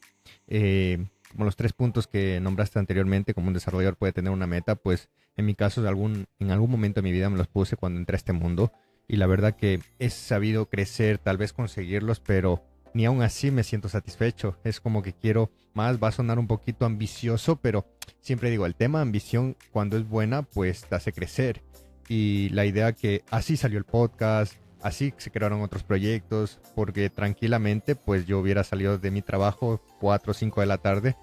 como los tres puntos que nombraste anteriormente, como un desarrollador puede tener una meta, pues en mi caso, en algún momento de mi vida me los puse cuando entré a este mundo. Y la verdad que he sabido crecer, tal vez conseguirlos, pero ni aún así me siento satisfecho. Es como que quiero más, va a sonar un poquito ambicioso, pero siempre digo, el tema ambición cuando es buena, pues te hace crecer. Y la idea que así salió el podcast, así se crearon otros proyectos, porque tranquilamente pues yo hubiera salido de mi trabajo 4 o 5 de la tarde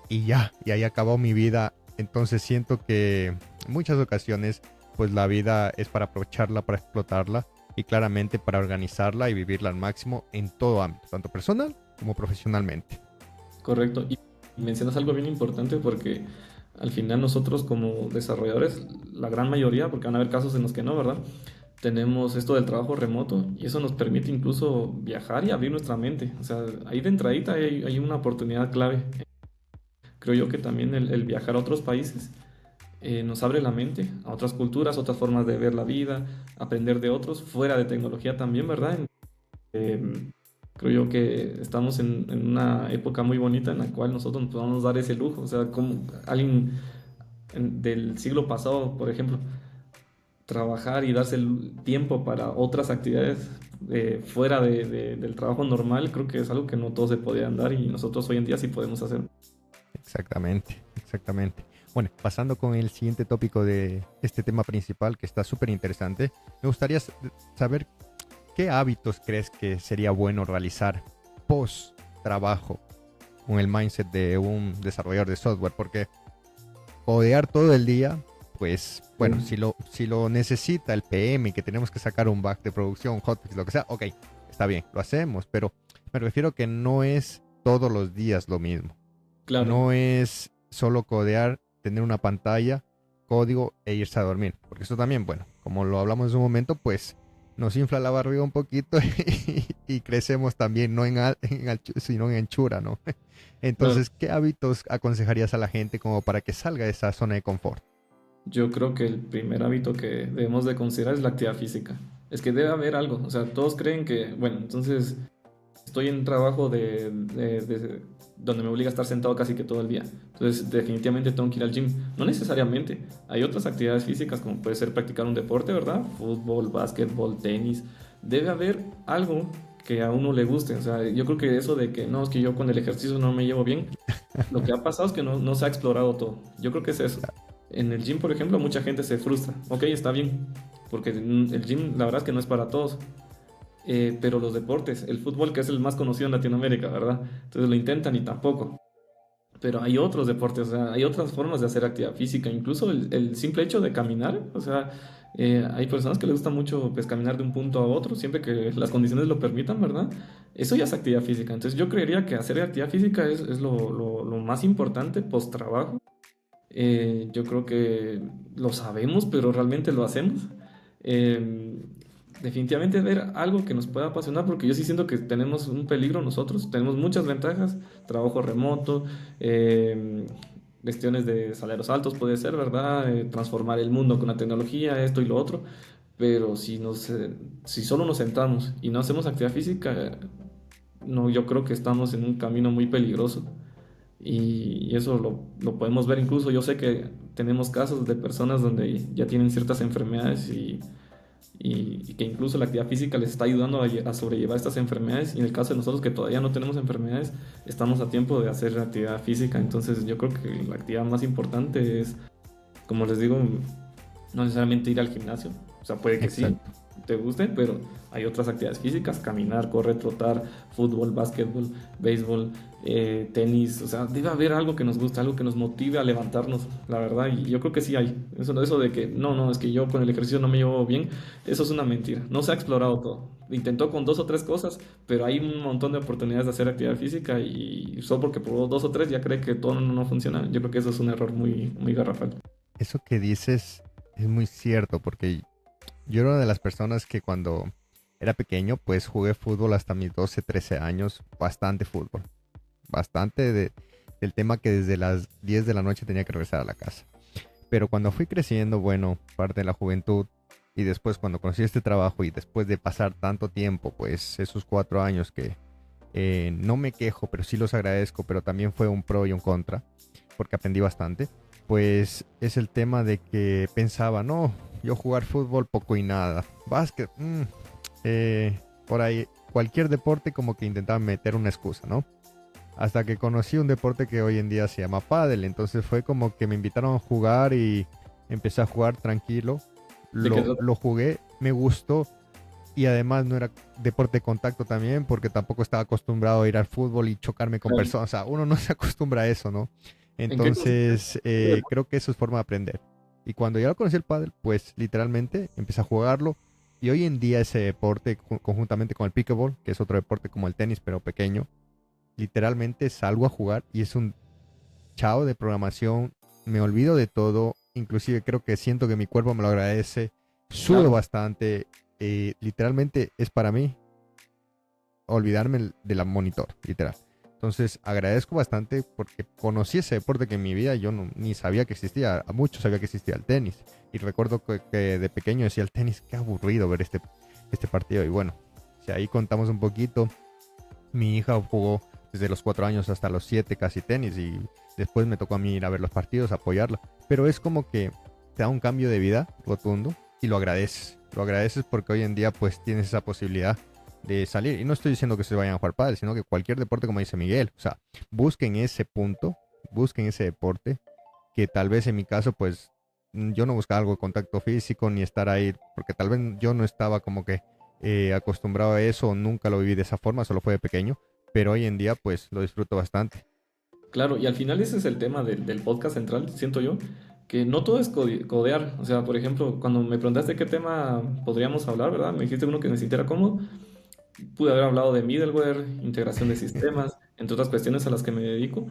y ya, y ahí acabó mi vida. Entonces siento que en muchas ocasiones pues la vida es para aprovecharla, para explotarla y claramente para organizarla y vivirla al máximo en todo ámbito, tanto personal como profesionalmente. Correcto. Y mencionas algo bien importante porque al final nosotros como desarrolladores, la gran mayoría, porque van a haber casos en los que no, ¿verdad? Tenemos esto del trabajo remoto y eso nos permite incluso viajar y abrir nuestra mente. O sea, ahí de entradita hay una oportunidad clave. Creo yo que también el viajar a otros países nos abre la mente a otras culturas, otras formas de ver la vida, aprender de otros, fuera de tecnología también, ¿verdad? Eh, Creo yo que estamos en una época muy bonita en la cual nosotros nos podemos dar ese lujo. O sea, como alguien del siglo pasado, por ejemplo, trabajar y darse el tiempo para otras actividades fuera del trabajo normal, creo que es algo que no todos se podían dar y nosotros hoy en día sí podemos hacer. Exactamente, exactamente. Bueno, pasando con el siguiente tópico de este tema principal que está súper interesante, me gustaría saber qué hábitos crees que sería bueno realizar post trabajo con el mindset de un desarrollador de software, porque codear todo el día, pues bueno, Sí. si lo necesita el PM y que tenemos que sacar un bug de producción, hotfix, lo que sea, ok, está bien, lo hacemos, pero me refiero que no es todos los días lo mismo. Claro, No es solo codear, tener una pantalla, código e irse a dormir. Porque eso también, bueno, como lo hablamos en un momento, pues nos infla la barriga un poquito y crecemos también, no sino en anchura, ¿no? claro. Entonces, ¿qué hábitos aconsejarías a la gente como para que salga de esa zona de confort? Yo creo que el primer hábito que debemos de considerar es la actividad física. Es que debe haber algo. O sea, todos creen que, bueno, entonces estoy en un trabajo donde me obliga a estar sentado casi que todo el día. Entonces, definitivamente tengo que ir al gym. No necesariamente. Hay otras actividades físicas, como puede ser practicar un deporte, ¿verdad? Fútbol, básquetbol, tenis. Debe haber algo que a uno le guste. O sea, yo creo que eso de que no, es que yo con el ejercicio no me llevo bien, lo que ha pasado es que no se ha explorado todo. Yo creo que es eso. En el gym, por ejemplo, mucha gente se frustra. Ok, está bien, porque el gym la verdad es que no es para todos. Pero los deportes, el fútbol que es el más conocido en Latinoamérica, ¿verdad? Entonces lo intentan y tampoco. Pero hay otros deportes, o sea, hay otras formas de hacer actividad física, incluso el simple hecho de caminar, o sea, hay personas que les gusta mucho pues, caminar de un punto a otro, siempre que las condiciones lo permitan, ¿verdad? Eso ya es actividad física. Entonces yo creería que hacer actividad física es lo más importante post trabajo. Yo creo que lo sabemos, pero realmente lo hacemos. Eh, Definitivamente ver algo que nos pueda apasionar, porque yo sí siento que tenemos un peligro nosotros, tenemos muchas ventajas, trabajo remoto, eh, cuestiones de salarios altos puede ser, ¿verdad? Transformar el mundo con la tecnología, esto y lo otro, pero si solo nos sentamos y no hacemos actividad física, no, yo creo que estamos en un camino muy peligroso. Y eso lo podemos ver incluso, yo sé que tenemos casos de personas donde ya tienen ciertas enfermedades y que incluso la actividad física les está ayudando a sobrellevar estas enfermedades. Y en el caso de nosotros que todavía no tenemos enfermedades, estamos a tiempo de hacer actividad física. Entonces yo creo que la actividad más importante es, como les digo, no necesariamente ir al gimnasio. O sea, puede que sí, Exacto. te guste, pero hay otras actividades físicas, caminar, correr, trotar, fútbol, básquetbol, béisbol, tenis. O sea, debe haber algo que nos guste, algo que nos motive a levantarnos, la verdad. Y yo creo que sí hay. Eso de que no, es que yo con el ejercicio no me llevo bien, eso es una mentira. No se ha explorado todo. Intentó con dos o tres cosas, pero hay un montón de oportunidades de hacer actividad física y solo porque probó dos o tres ya cree que todo no funciona. Yo creo que eso es un error muy garrafal. Eso que dices es muy cierto, porque yo era una de las personas que cuando era pequeño, pues jugué fútbol hasta mis 12 13 años, bastante fútbol, bastante del tema que desde las 10 de la noche tenía que regresar a la casa. Pero cuando fui creciendo, bueno, parte de la juventud, y después cuando conocí este trabajo y después de pasar tanto tiempo, pues esos 4 años que no me quejo, pero sí los agradezco, pero también fue un pro y un contra, porque aprendí bastante, pues es el tema de que pensaba, no, yo jugar fútbol poco y nada, básquet, por ahí, cualquier deporte como que intentaba meter una excusa, ¿no? Hasta que conocí un deporte que hoy en día se llama pádel, entonces fue como que me invitaron a jugar y empecé a jugar tranquilo, ¿De qué lo jugué, me gustó y además no era deporte de contacto también porque tampoco estaba acostumbrado a ir al fútbol y chocarme con trata? personas, o sea, uno no se acostumbra a eso, ¿no? ¿En qué consiste? Entonces creo que eso es forma de aprender. Y cuando ya lo conocí el pádel, pues literalmente empecé a jugarlo y hoy en día ese deporte conjuntamente con el pickleball, que es otro deporte como el tenis pero pequeño, literalmente salgo a jugar y es un chao de programación, me olvido de todo, inclusive creo que siento que mi cuerpo me lo agradece, sudo Claro, bastante, literalmente es para mí olvidarme de la monitor, literal. Entonces agradezco bastante porque conocí ese deporte que en mi vida yo ni sabía que existía, a muchos sabía que existía el tenis. Y recuerdo que de pequeño decía el tenis, qué aburrido ver este partido. Y bueno, si ahí contamos un poquito, mi hija jugó desde los 4 años hasta los 7 casi tenis y después me tocó a mí ir a ver los partidos, apoyarla. Pero es como que te da un cambio de vida rotundo y lo agradeces. Lo agradeces porque hoy en día pues tienes esa posibilidad de salir. Y no estoy diciendo que se vayan a jugar pádel, sino que cualquier deporte como dice Miguel. O sea, busquen ese punto, busquen ese deporte que tal vez en mi caso pues yo no buscaba algo de contacto físico ni estar ahí porque tal vez yo no estaba como que acostumbrado a eso, nunca lo viví de esa forma, solo fue de pequeño, pero hoy en día pues lo disfruto bastante. claro, y al final ese es el tema del podcast central, siento yo, que no todo es codear. O sea, por ejemplo, cuando me preguntaste qué tema podríamos hablar, ¿verdad? Me dijiste uno que me sintiera cómodo. Pude haber hablado de middleware, integración de sistemas, entre otras cuestiones a las que me dedico,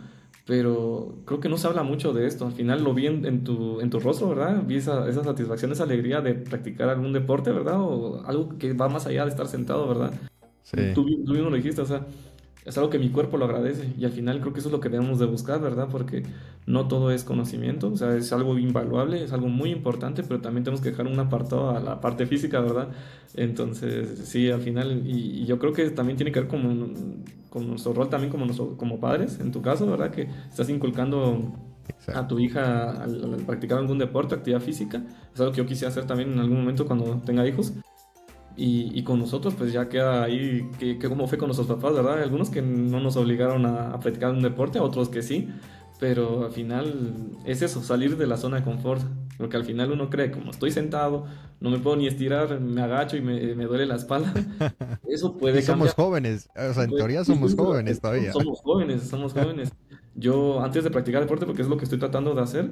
pero creo que no se habla mucho de esto. Al final lo vi en tu rostro, ¿verdad? Vi esa satisfacción, esa alegría de practicar algún deporte, ¿verdad? O algo que va más allá de estar sentado, ¿verdad? Sí, Tú mismo lo dijiste, o sea, es algo que mi cuerpo lo agradece y al final creo que eso es lo que debemos de buscar, ¿verdad? Porque no todo es conocimiento, o sea, es algo invaluable, es algo muy importante, pero también tenemos que dejar un apartado a la parte física, ¿verdad? Entonces, sí, al final, y yo creo que también tiene que ver con nuestro rol también como padres, en tu caso, ¿verdad? Que estás inculcando a Exacto. tu hija al practicar algún deporte, actividad física, es algo que yo quisiera hacer también en algún momento cuando tenga hijos. Y con nosotros, pues ya queda ahí que como fue con nuestros papás, ¿verdad? Hay algunos que no nos obligaron a practicar un deporte, otros que sí, pero al final es eso, salir de la zona de confort, porque al final uno cree, como estoy sentado, no me puedo ni estirar, me agacho y me duele la espalda, eso Y puede somos cambiar. jóvenes, o sea, en Pues, teoría sí, somos sí, pero jóvenes todavía. somos jóvenes, somos jóvenes. Yo antes de practicar deporte, porque es lo que estoy tratando de hacer,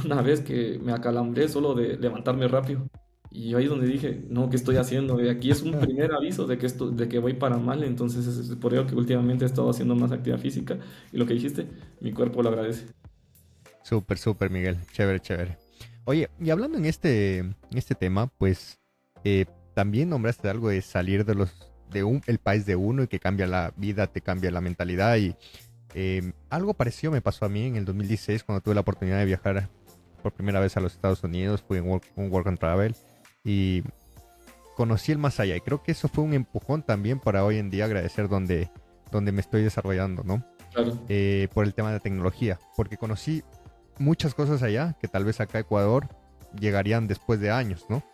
una vez que me acalambré solo de levantarme rápido. Y ahí es donde dije, no, ¿qué estoy haciendo? Aquí es un primer aviso de que de que voy para mal. Entonces es por ello que últimamente he estado haciendo más actividad física. Y lo que dijiste, mi cuerpo lo agradece. Súper, súper, Miguel. Chévere, chévere. Oye, y hablando en este tema, pues eh, también nombraste algo de salir el país de uno y que cambia la vida, te cambia la mentalidad. Y algo parecido me pasó a mí en el 2016 cuando tuve la oportunidad de viajar por primera vez a los Estados Unidos. Fui en un Work and Travel y conocí el más allá. Y creo que eso fue un empujón también para hoy en día agradecer donde me estoy desarrollando, ¿no? Claro. Por el tema de tecnología, porque conocí muchas cosas allá que tal vez acá a Ecuador llegarían después de años, ¿no?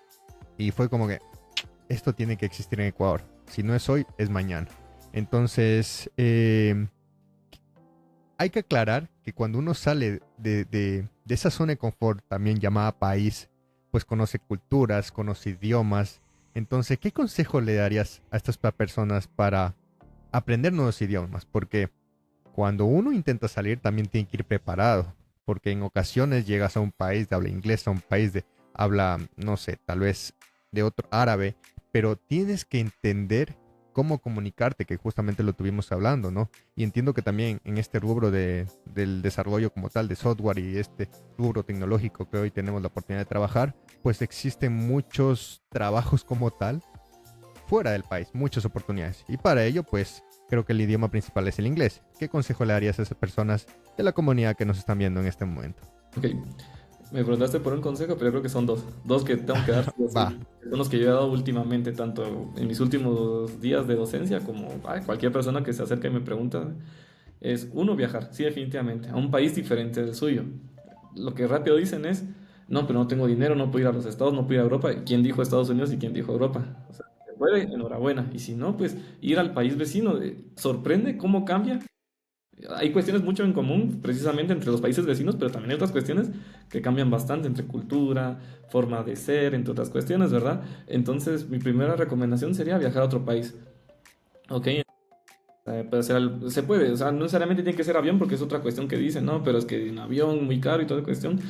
Y fue como que esto tiene que existir en Ecuador. Si no es hoy, es mañana. Entonces, hay que aclarar que cuando uno sale de esa zona de confort, también llamada país, pues conoce culturas, conoce idiomas. Entonces, ¿qué consejo le darías a estas personas para aprender nuevos idiomas? Porque cuando uno intenta salir también tiene que ir preparado, porque en ocasiones llegas a un país de habla inglesa, a un país de habla, no sé, tal vez de otro árabe, pero tienes que entender cómo comunicarte, que justamente lo tuvimos hablando, ¿no? Y entiendo que también en este rubro del desarrollo como tal de software y este rubro tecnológico que hoy tenemos la oportunidad de trabajar, pues existen muchos trabajos como tal fuera del país, muchas oportunidades. Y para ello, pues creo que el idioma principal es el inglés. ¿Qué consejo le darías a esas personas de la comunidad que nos están viendo en este momento? Ok, me preguntaste por un consejo, pero yo creo que son dos. Dos que tengo que dar, sí o Va, sí. Son los que yo he dado últimamente, tanto en mis últimos días de docencia como a cualquier persona que se acerque y me pregunta. Es uno, viajar, sí, definitivamente, a un país diferente del suyo. Lo que rápido dicen es, no, pero no tengo dinero, no puedo ir a los Estados, no puedo ir a Europa. ¿Quién dijo Estados Unidos y quién dijo Europa? O sea, se puede, enhorabuena. Y si no, pues ir al país vecino. Sorprende cómo cambia. Hay cuestiones mucho en común precisamente entre los países vecinos, pero también hay otras cuestiones que cambian bastante entre cultura, forma de ser, entre otras cuestiones, ¿verdad? Entonces, mi primera recomendación sería viajar a otro país. Ok, puede ser se puede, o sea, no necesariamente tiene que ser avión porque es otra cuestión que dicen, ¿no? Pero es que en avión muy caro y toda cuestión,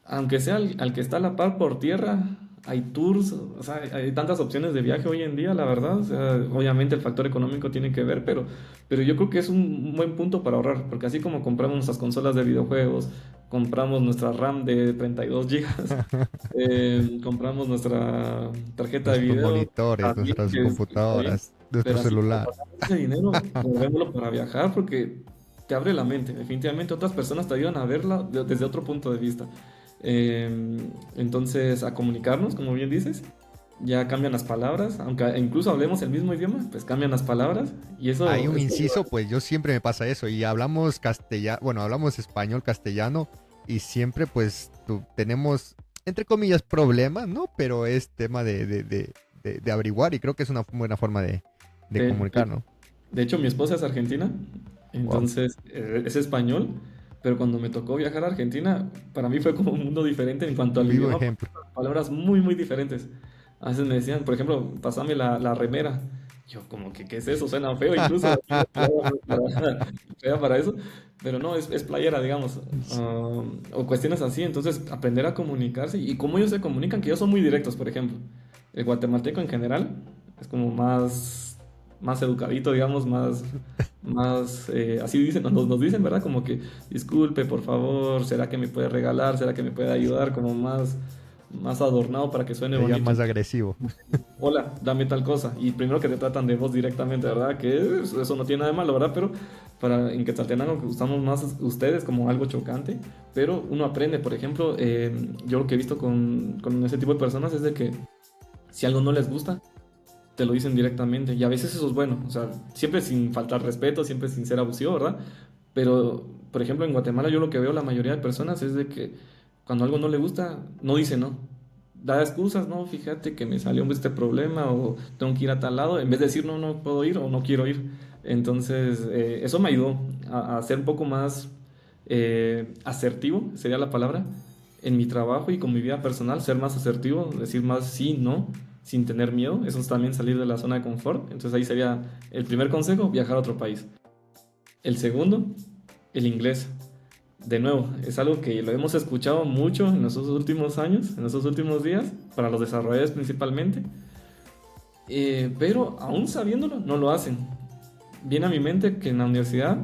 aunque sea al que está a la par por tierra, hay tours, o sea, hay tantas opciones de viaje hoy en día, la verdad, o sea, obviamente el factor económico tiene que ver, pero yo creo que es un buen punto para ahorrar, porque así como compramos nuestras consolas de videojuegos, compramos nuestra RAM de 32 gigas, compramos nuestra tarjeta de nuestros video, monitores, también, nuestras que está bien, computadoras, nuestro pero así como celular. pagamos ese dinero, movémoslo para viajar porque te abre la mente. Definitivamente otras personas te ayudan a verla desde otro punto de vista. Entonces, a comunicarnos, como bien dices, ya cambian las palabras, aunque incluso hablemos el mismo idioma, pues cambian las palabras y Hay eso, un eso ayuda. inciso, pues yo siempre me pasa eso y hablamos castellano, bueno, hablamos español, castellano y siempre pues tenemos, entre comillas, problemas, ¿no? Pero es tema de averiguar y creo que es una buena forma de De, comunicar, ¿no? de hecho, mi esposa es argentina, Wow. entonces es español, pero cuando me tocó viajar a Argentina, para mí fue como un mundo diferente en cuanto Un al vivo idioma, ejemplo. palabras muy, muy diferentes. A veces me decían, por ejemplo, pasame la remera. Yo, como que, ¿qué es eso? Suena feo incluso. Fea para eso. Pero no, es playera, digamos. O cuestiones así. Entonces, aprender a comunicarse y cómo ellos se comunican, que ellos son muy directos, por ejemplo. El guatemalteco en general es como más educadito, digamos, así dicen, nos dicen, ¿verdad? Como que, disculpe, por favor, ¿será que me puede regalar? ¿Será que me puede ayudar? Como más. más adornado para que suene Sería bonito. más agresivo. Hola, dame tal cosa. Y primero que te tratan de vos directamente, ¿verdad? Que eso no tiene nada de malo, ¿verdad? Pero en Quetzaltenango usamos más ustedes como algo chocante, pero uno aprende, por ejemplo, yo lo que he visto con ese tipo de personas es de que si algo no les gusta, te lo dicen directamente. Y a veces eso es bueno, o sea, siempre sin faltar respeto, siempre sin ser abusivo, ¿verdad? Pero, por ejemplo, en Guatemala yo lo que veo la mayoría de personas es de que cuando algo no le gusta, no dice no. Da excusas, no, fíjate que me salió este problema o tengo que ir a tal lado, en vez de decir no, no puedo ir o no quiero ir. Entonces, eso me ayudó a ser un poco más asertivo, sería la palabra, en mi trabajo y con mi vida personal, ser más asertivo, decir más sí, no, sin tener miedo. Eso es también salir de la zona de confort. Entonces ahí sería el primer consejo, viajar a otro país. El segundo, el inglés. De nuevo, es algo que lo hemos escuchado mucho en estos últimos años, en estos últimos días, para los desarrolladores principalmente, pero aún sabiéndolo, no lo hacen. Viene a mi mente que en la universidad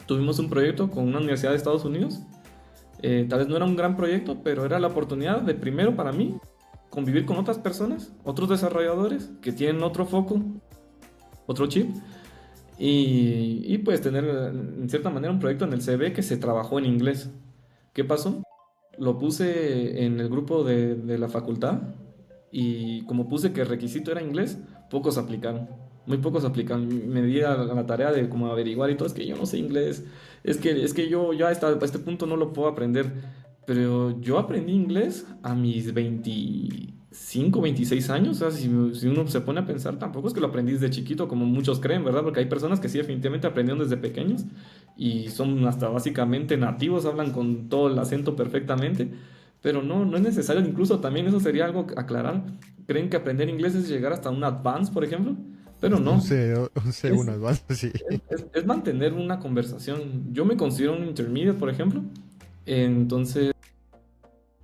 tuvimos un proyecto con una universidad de Estados Unidos. Tal vez no era un gran proyecto, pero era la oportunidad de primero para mí convivir con otras personas, otros desarrolladores que tienen otro foco, otro chip, y pues tener en cierta manera un proyecto en el CV que se trabajó en inglés. ¿Qué pasó? Lo puse en el grupo de la facultad y como puse que el requisito era inglés, pocos aplicaron. Muy pocos aplicaron. Me di a la tarea de como averiguar y todo, es que yo no sé inglés, es que yo ya a este punto no lo puedo aprender. Pero yo aprendí inglés a mis 25 26 años. O sea, si uno se pone a pensar, tampoco es que lo aprendí desde chiquito, como muchos creen, ¿verdad? Porque hay personas que sí definitivamente aprendieron desde pequeños y son hasta básicamente nativos, hablan con todo el acento perfectamente, pero no, no es necesario, incluso también eso sería algo que aclarar. Creen que aprender inglés es llegar hasta un advance, por ejemplo, pero Un no, C1 es, Advanced, sí. es mantener una conversación. Yo me considero un intermediate, por ejemplo, entonces,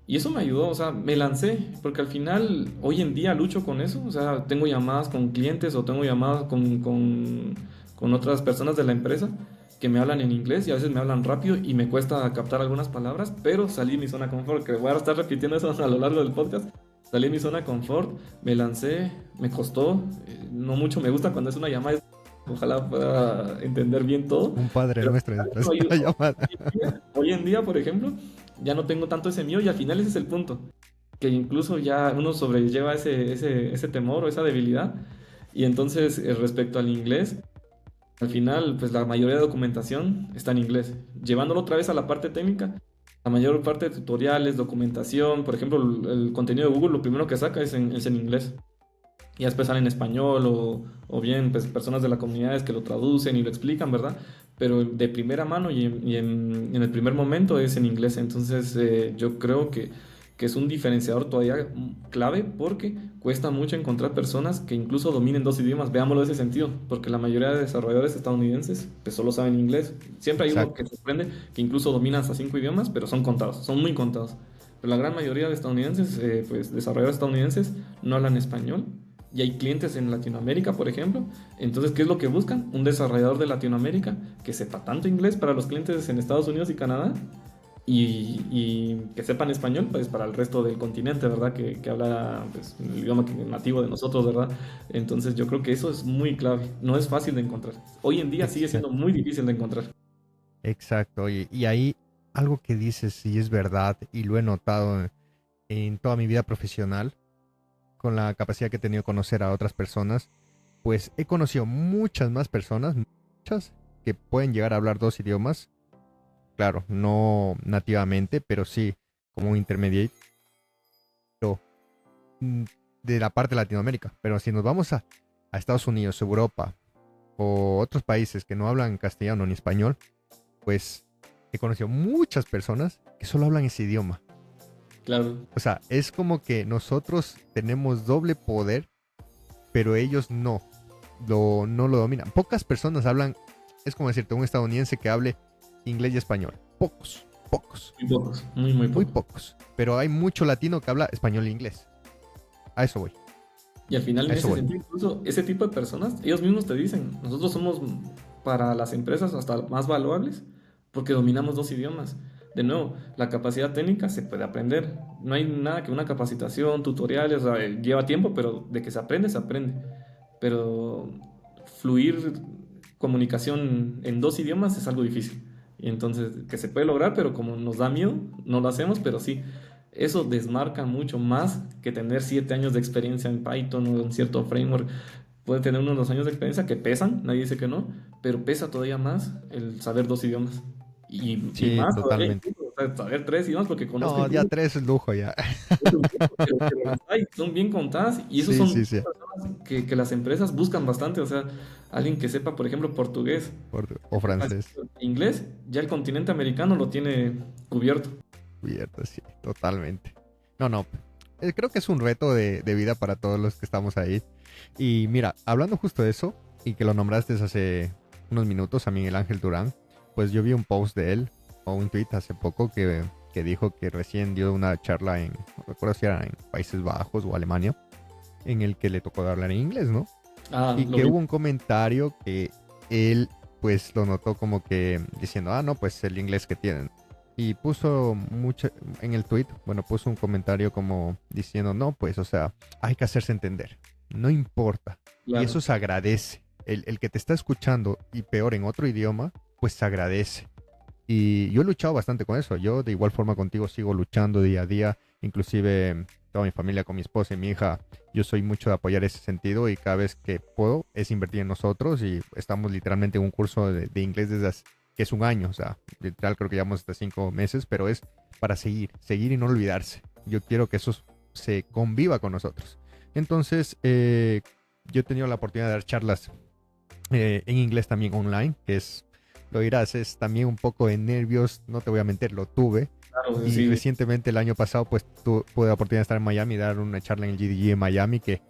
y eso me ayudó, o sea, me lancé, porque al final, hoy en día lucho con eso, o sea, tengo llamadas con clientes o tengo llamadas con otras personas de la empresa que me hablan en inglés y a veces me hablan rápido y me cuesta captar algunas palabras, pero salí de mi zona de confort, que voy a estar repitiendo eso a lo largo del podcast. Salí de mi zona de confort, me lancé, me costó, no mucho me gusta cuando es una llamada, ojalá pueda entender bien todo, Un padre pero nuestro al final detrás eso de la ayudó. llamada. Hoy en día, por ejemplo, ya no tengo tanto ese miedo y al final ese es el punto, que incluso ya uno sobrelleva ese temor o esa debilidad. Y entonces, respecto al inglés, al final, pues la mayoría de documentación está en inglés. Llevándolo otra vez a la parte técnica, la mayor parte de tutoriales, documentación, por ejemplo, el contenido de Google, lo primero que saca es en inglés. Y después sale en español o bien pues, personas de la comunidad que lo traducen y lo explican, ¿verdad? Pero de primera mano y en el primer momento es en inglés. Entonces yo creo que es un diferenciador todavía clave porque cuesta mucho encontrar personas que incluso dominen dos idiomas. Veámoslo en ese sentido, porque la mayoría de desarrolladores estadounidenses pues solo saben inglés. Siempre hay uno que Exacto. sorprende que incluso domina hasta cinco idiomas, pero son contados, son muy contados. Pero la gran mayoría de estadounidenses, pues desarrolladores estadounidenses, no hablan español y hay clientes en Latinoamérica, por ejemplo. Entonces, ¿qué es lo que buscan? Un desarrollador de Latinoamérica que sepa tanto inglés para los clientes en Estados Unidos y Canadá y que sepan español pues, para el resto del continente, ¿verdad? Que habla pues, el idioma nativo de nosotros, ¿verdad? Entonces, yo creo que eso es muy clave. No es fácil de encontrar. Hoy en día sigue siendo Exacto. muy difícil de encontrar. Exacto. Oye, y ahí algo que dices sí es verdad y lo he notado en toda mi vida profesional, con la capacidad que he tenido de conocer a otras personas, pues he conocido muchas más personas, muchas, que pueden llegar a hablar dos idiomas. Claro, no nativamente, pero sí como un intermediate mm, de la parte de Latinoamérica. Pero si nos vamos a Estados Unidos, Europa o otros países que no hablan castellano ni español, pues he conocido muchas personas que solo hablan ese idioma. Claro, O sea, es como que nosotros tenemos doble poder, pero ellos no lo dominan. Pocas personas hablan, es como decirte, un estadounidense que hable inglés y español. Pocos, pocos, muy pocos, muy, muy muy pocos. pocos. Pero hay mucho latino que habla español e inglés. A eso voy, Y al final, a en eso ese voy. sentido, incluso ese tipo de personas, ellos mismos te dicen, nosotros somos para las empresas hasta más valuables porque dominamos dos idiomas. de nuevo, la capacidad técnica se puede aprender. No hay nada que una capacitación, tutoriales, o sea, lleva tiempo, pero de que se aprende, se aprende. Pero fluir comunicación en dos idiomas es algo difícil. Y entonces, que se puede lograr, pero como nos da miedo, no lo hacemos, pero sí, eso desmarca mucho más que tener 7 años de experiencia en Python o en cierto framework. Puede tener unos 2 años de experiencia que pesan, nadie dice que no, pero pesa todavía más el saber dos idiomas. Y Sí, más todavía, totalmente. incluso, o sea, saber tres idiomas, porque conozco No, ya incluso 3 es lujo ya. pero las hay, son bien contadas y esos Sí, sí, son sí. personas que las empresas buscan bastante. O sea, alguien que sepa, por ejemplo, portugués, O francés. inglés, ya el continente americano lo tiene cubierto. Cubierto, sí, totalmente. No, no. Creo que es un reto de vida para todos los que estamos ahí. Y mira, hablando justo de eso, y que lo nombraste hace unos minutos a Miguel Ángel Durán, pues yo vi un post de él, o un tweet hace poco, que dijo que recién dio una charla no recuerdo si era en Países Bajos o Alemania, en el que le tocó hablar en inglés, ¿no? Ah, Y lo que vi. hubo un comentario que él pues lo notó como que diciendo, no, pues el inglés que tienen. Y puso mucho en el tweet, bueno, puso un comentario como diciendo, no, pues, o sea, hay que hacerse entender, no importa. Y Claro, eso se agradece. El que te está escuchando y peor en otro idioma, pues se agradece. Y yo he luchado bastante con eso. Yo de igual forma contigo sigo luchando día a día. Inclusive toda mi familia, con mi esposa y mi hija, yo soy mucho de apoyar ese sentido y cada vez que puedo es invertir en nosotros y estamos literalmente en un curso de inglés que es un año. O sea, literal creo que llevamos hasta 5 meses, pero es para seguir y no olvidarse. Yo quiero que eso se conviva con nosotros. Entonces, yo he tenido la oportunidad de dar charlas en inglés también online, que es, lo dirás, es también un poco de nervios, no te voy a mentir, lo tuve. claro, Y sí, recientemente, el año pasado, pues tuve la oportunidad de estar en Miami y dar una charla en el GDG en Miami, que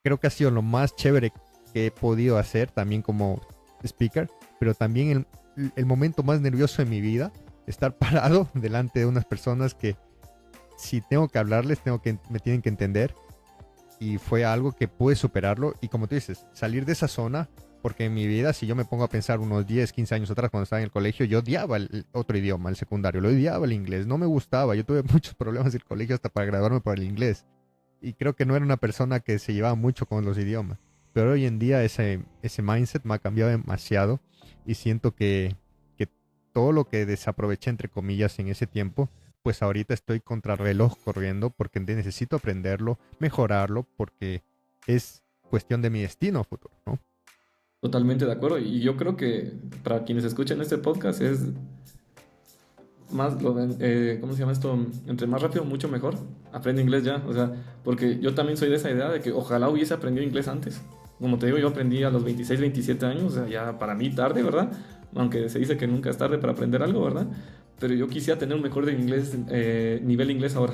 creo que ha sido lo más chévere que he podido hacer también como speaker, pero también el momento más nervioso de mi vida, estar parado delante de unas personas que si tengo que hablarles, me tienen que entender y fue algo que pude superarlo y como tú dices, salir de esa zona, porque en mi vida, si yo me pongo a pensar unos 10 15 años atrás cuando estaba en el colegio, yo odiaba el otro idioma, el secundario, lo odiaba el inglés, no me gustaba, yo tuve muchos problemas en el colegio hasta para graduarme por el inglés y creo que no era una persona que se llevaba mucho con los idiomas, pero hoy en día ese mindset me ha cambiado demasiado y siento que todo lo que desaproveché entre comillas en ese tiempo, pues ahorita estoy contra reloj corriendo porque necesito aprenderlo, mejorarlo, porque es cuestión de mi destino futuro, ¿no? totalmente de acuerdo. Y yo creo que para quienes escuchan este podcast es más, ¿cómo se llama esto? Entre más rápido, mucho mejor. Aprende inglés ya. O sea, porque yo también soy de esa idea de que ojalá hubiese aprendido inglés antes. Como te digo, yo aprendí a los 26 27 años, o sea, ya para mí tarde, ¿verdad? Aunque se dice que nunca es tarde para aprender algo, ¿verdad? Pero yo quisiera tener un mejor de inglés, nivel de inglés ahora.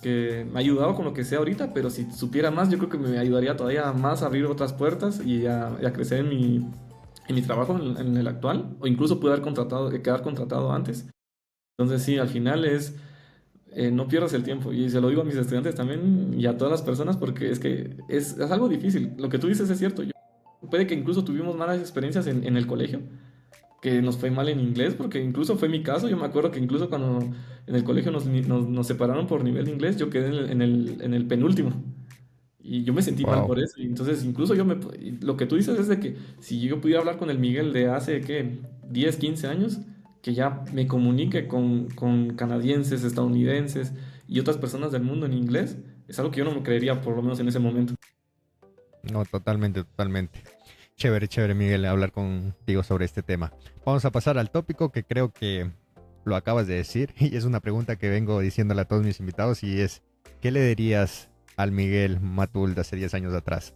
Que me ha ayudado con lo que sé ahorita, pero si supiera más, yo creo que me ayudaría todavía más a abrir otras puertas y a crecer en mi trabajo, en el actual, o incluso poder quedar contratado antes. Entonces sí, al final es, no pierdas el tiempo y se lo digo a mis estudiantes también y a todas las personas porque es que es algo difícil. Lo que tú dices es cierto. Puede que incluso tuvimos malas experiencias en el colegio, que nos fue mal en inglés, porque incluso fue mi caso. Yo me acuerdo que incluso cuando en el colegio nos separaron por nivel de inglés, yo quedé en el penúltimo. Y yo me sentí mal Wow. por eso. Y entonces, incluso y lo que tú dices es de que si yo pudiera hablar con el Miguel de hace, ¿qué? 10 15 años, que ya me comunique con canadienses, estadounidenses y otras personas del mundo en inglés, es algo que yo no me creería, por lo menos en ese momento. No, totalmente, totalmente. Chévere, chévere, Miguel, hablar contigo sobre este tema. Vamos a pasar al tópico que creo que lo acabas de decir y es una pregunta que vengo diciéndole a todos mis invitados y es, ¿qué le dirías al Miguel Matul de hace 10 años atrás?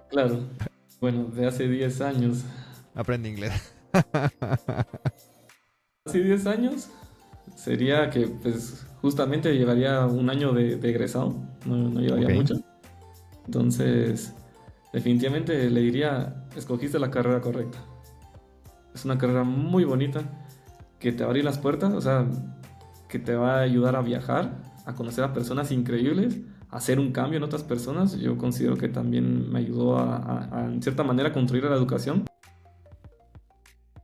Claro. Bueno, de hace 10 años. Aprende inglés. Hace 10 años sería que, pues, justamente llevaría un año de egresado, no llevaría Ok. mucho. Entonces, definitivamente le diría, escogiste la carrera correcta. Es una carrera muy bonita que te va a abrir las puertas, o sea, que te va a ayudar a viajar, a conocer a personas increíbles, a hacer un cambio en otras personas. Yo considero que también me ayudó en cierta manera, a construir la educación.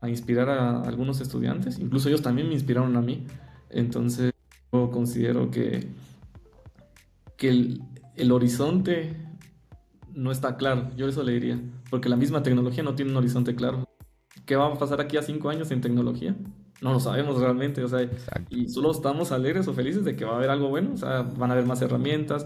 a inspirar a algunos estudiantes. Incluso ellos también me inspiraron a mí. Entonces, yo considero que el horizonte no está claro. Yo eso le diría. Porque la misma tecnología no tiene un horizonte claro. ¿Qué va a pasar aquí a 5 años en tecnología? No lo sabemos realmente, o sea, Exacto. y solo estamos alegres o felices de que va a haber algo bueno, o sea, van a haber más herramientas,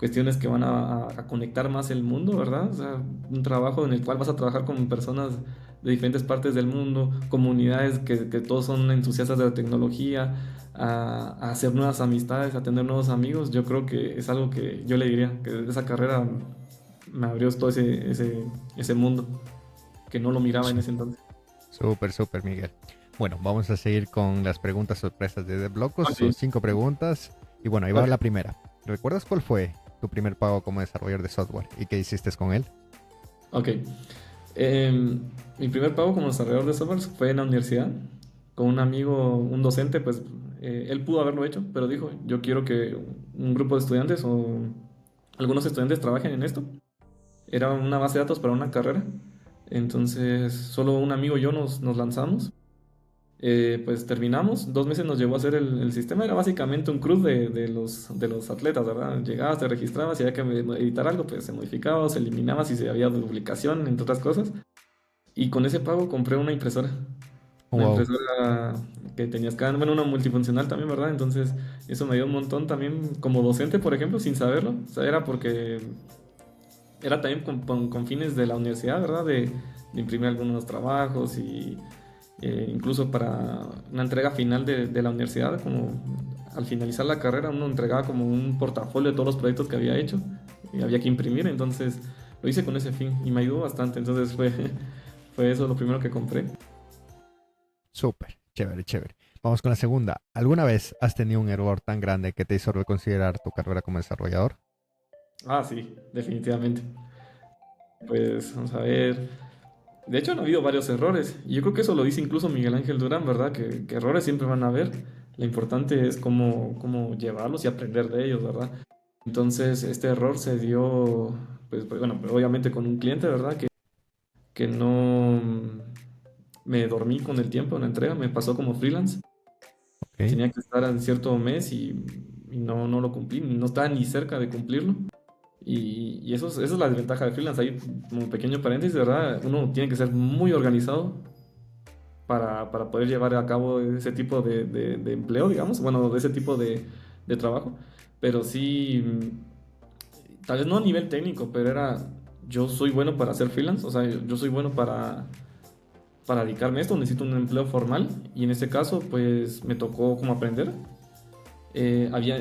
cuestiones que van a conectar más el mundo, ¿verdad? O sea, un trabajo en el cual vas a trabajar con personas de diferentes partes del mundo, comunidades que todos son entusiastas de la tecnología, a hacer nuevas amistades, a tener nuevos amigos. Yo creo que es algo que yo le diría, que esa carrera me abrió todo ese mundo que no lo miraba en Su- ese entonces. Súper, súper, Miguel. Bueno, vamos a seguir con las preguntas sorpresas de DevLocos. Ok, Son 5 preguntas. Y bueno, ahí va ok. la primera. ¿Recuerdas cuál fue tu primer pago como desarrollador de software y qué hiciste con él? Ok. Em, Mi primer pago como desarrollador de software fue en la universidad, con un amigo, un docente, pues él pudo haberlo hecho, pero dijo, yo quiero que un grupo de estudiantes o algunos estudiantes trabajen en esto. Era una base de datos para una carrera. Entonces, solo un amigo y yo nos lanzamos. Pues terminamos, 2 meses nos llevó a hacer el sistema, era básicamente un CRUD de los atletas, ¿verdad? Llegabas, te registrabas, y había que editar algo, pues se modificaba o se eliminaba si se había duplicación, entre otras cosas. Y con ese pago compré una Wow. impresora que tenías bueno, una multifuncional también, ¿verdad? Entonces eso me dio un montón también como docente, por ejemplo, sin saberlo. O sea, era porque era también con fines de la universidad, ¿verdad? De imprimir algunos trabajos y incluso para una entrega final de la universidad, como al finalizar la carrera uno entregaba como un portafolio de todos los proyectos que había hecho y había que imprimir, entonces lo hice con ese fin y me ayudó bastante, entonces fue eso lo primero que compré. Súper. Chévere, chévere. Vamos con la segunda. ¿Alguna vez has tenido un error tan grande que te hizo reconsiderar tu carrera como desarrollador? Ah, sí, definitivamente. Pues vamos a ver. De hecho, han habido varios errores. Y yo creo que eso lo dice incluso Miguel Ángel Durán, ¿verdad? Que errores siempre van a haber. Lo importante es cómo llevarlos y aprender de ellos, ¿verdad? Entonces, este error se dio, pues, bueno, obviamente con un cliente, ¿verdad? Que no me dormí con el tiempo en la entrega, me pasó como freelance. Ok. Tenía que estar en cierto mes y no lo cumplí, no estaba ni cerca de cumplirlo. Y eso es la desventaja de freelance. Ahí, como pequeño paréntesis, ¿verdad? Uno tiene que ser muy organizado para poder llevar a cabo ese tipo de empleo, digamos, bueno, de ese tipo de trabajo. Pero sí, tal vez no a nivel técnico, pero yo soy bueno para hacer freelance, o sea, yo soy bueno para dedicarme a esto, necesito un empleo formal y en este caso, pues me tocó como aprender.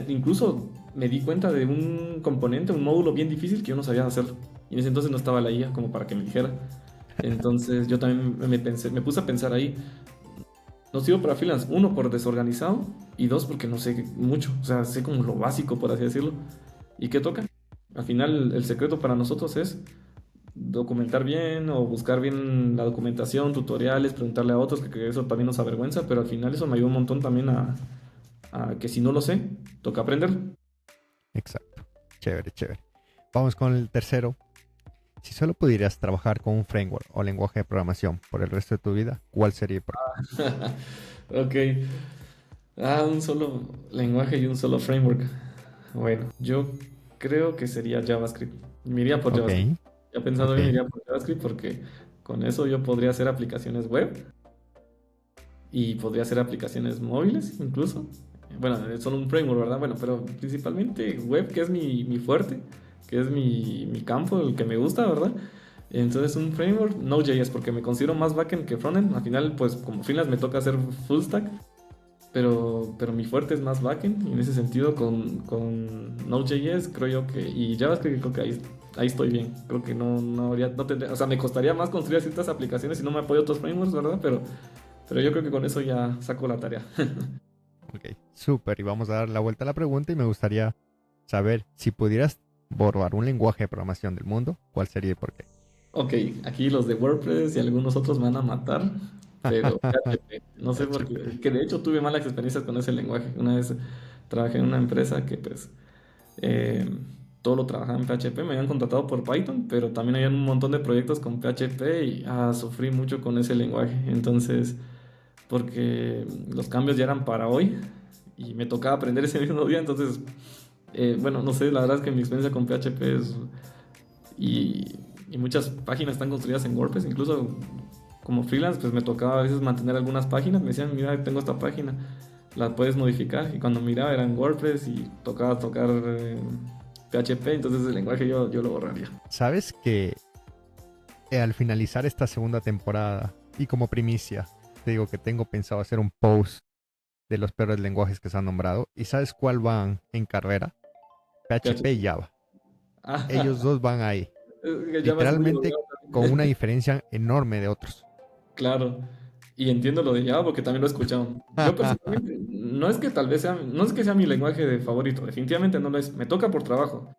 Incluso me di cuenta de un componente, un módulo bien difícil que yo no sabía hacerlo. Y en ese entonces no estaba la IA como para que me dijera. Entonces yo también me puse a pensar ahí, no sirvo para freelance, uno por desorganizado y dos porque no sé mucho, o sea, sé como lo básico, por así decirlo. ¿Y qué toca? Al final el secreto para nosotros es documentar bien o buscar bien la documentación, tutoriales, preguntarle a otros, que eso también nos avergüenza, pero al final eso me ayuda un montón también a que si no lo sé, toca aprender. Exacto. Chévere, chévere. Vamos con el tercero. Si solo pudieras trabajar con un framework o lenguaje de programación por el resto de tu vida, ¿cuál sería y por qué? Ok. Un solo lenguaje y un solo framework. Bueno, yo creo que sería JavaScript. Me iría por Ok, JavaScript. Ya pensando bien, me ok. iría por JavaScript porque con eso yo podría hacer aplicaciones web y podría hacer aplicaciones móviles incluso. Bueno, es solo un framework, ¿verdad? Bueno, pero principalmente web, que es mi fuerte, que es mi campo, el que me gusta, ¿verdad? Entonces un framework, Node.js, porque me considero más backend que frontend. Al final, pues como freelance me toca hacer full stack, pero mi fuerte es más backend y en ese sentido con Node.js creo yo y JavaScript creo que ahí estoy bien. Creo que no habría, no tendría, o sea, me costaría más construir ciertas aplicaciones si no me apoyo a otros frameworks, ¿verdad? Pero yo creo que con eso ya saco la tarea. Ok, súper. Y vamos a dar la vuelta a la pregunta y me gustaría saber si pudieras borrar un lenguaje de programación del mundo, ¿cuál sería y por qué? Ok, aquí los de WordPress y algunos otros me van a matar, pero PHP, no sé por PHP. qué, que de hecho tuve malas experiencias con ese lenguaje. Una vez trabajé en una empresa que pues eh, todo lo trabajaba en PHP, me habían contratado por Python, pero también había un montón de proyectos con PHP y sufrí mucho con ese lenguaje. Entonces, porque los cambios ya eran para hoy y me tocaba aprender ese mismo día, entonces, bueno, no sé, la verdad es que mi experiencia con PHP es... Y, y muchas páginas están construidas en WordPress, incluso como freelance, pues me tocaba a veces mantener algunas páginas, me decían, mira, tengo esta página, la puedes modificar, y cuando miraba era en WordPress y tocaba tocar PHP, entonces el lenguaje yo lo borraría. ¿Sabes que al finalizar esta segunda temporada y como primicia, te digo que tengo pensado hacer un post de los peores lenguajes que se han nombrado? ¿Y sabes cuál van en carrera? PHP y PHP. Java. Ellos Ah, dos van ahí, que Java es muy literalmente holgado con una también. diferencia enorme de otros. Claro, y entiendo lo de Java porque también lo he escuchado. Yo personalmente, no es que tal vez sea, no es que sea mi lenguaje de favorito, definitivamente no lo es, me toca por trabajo,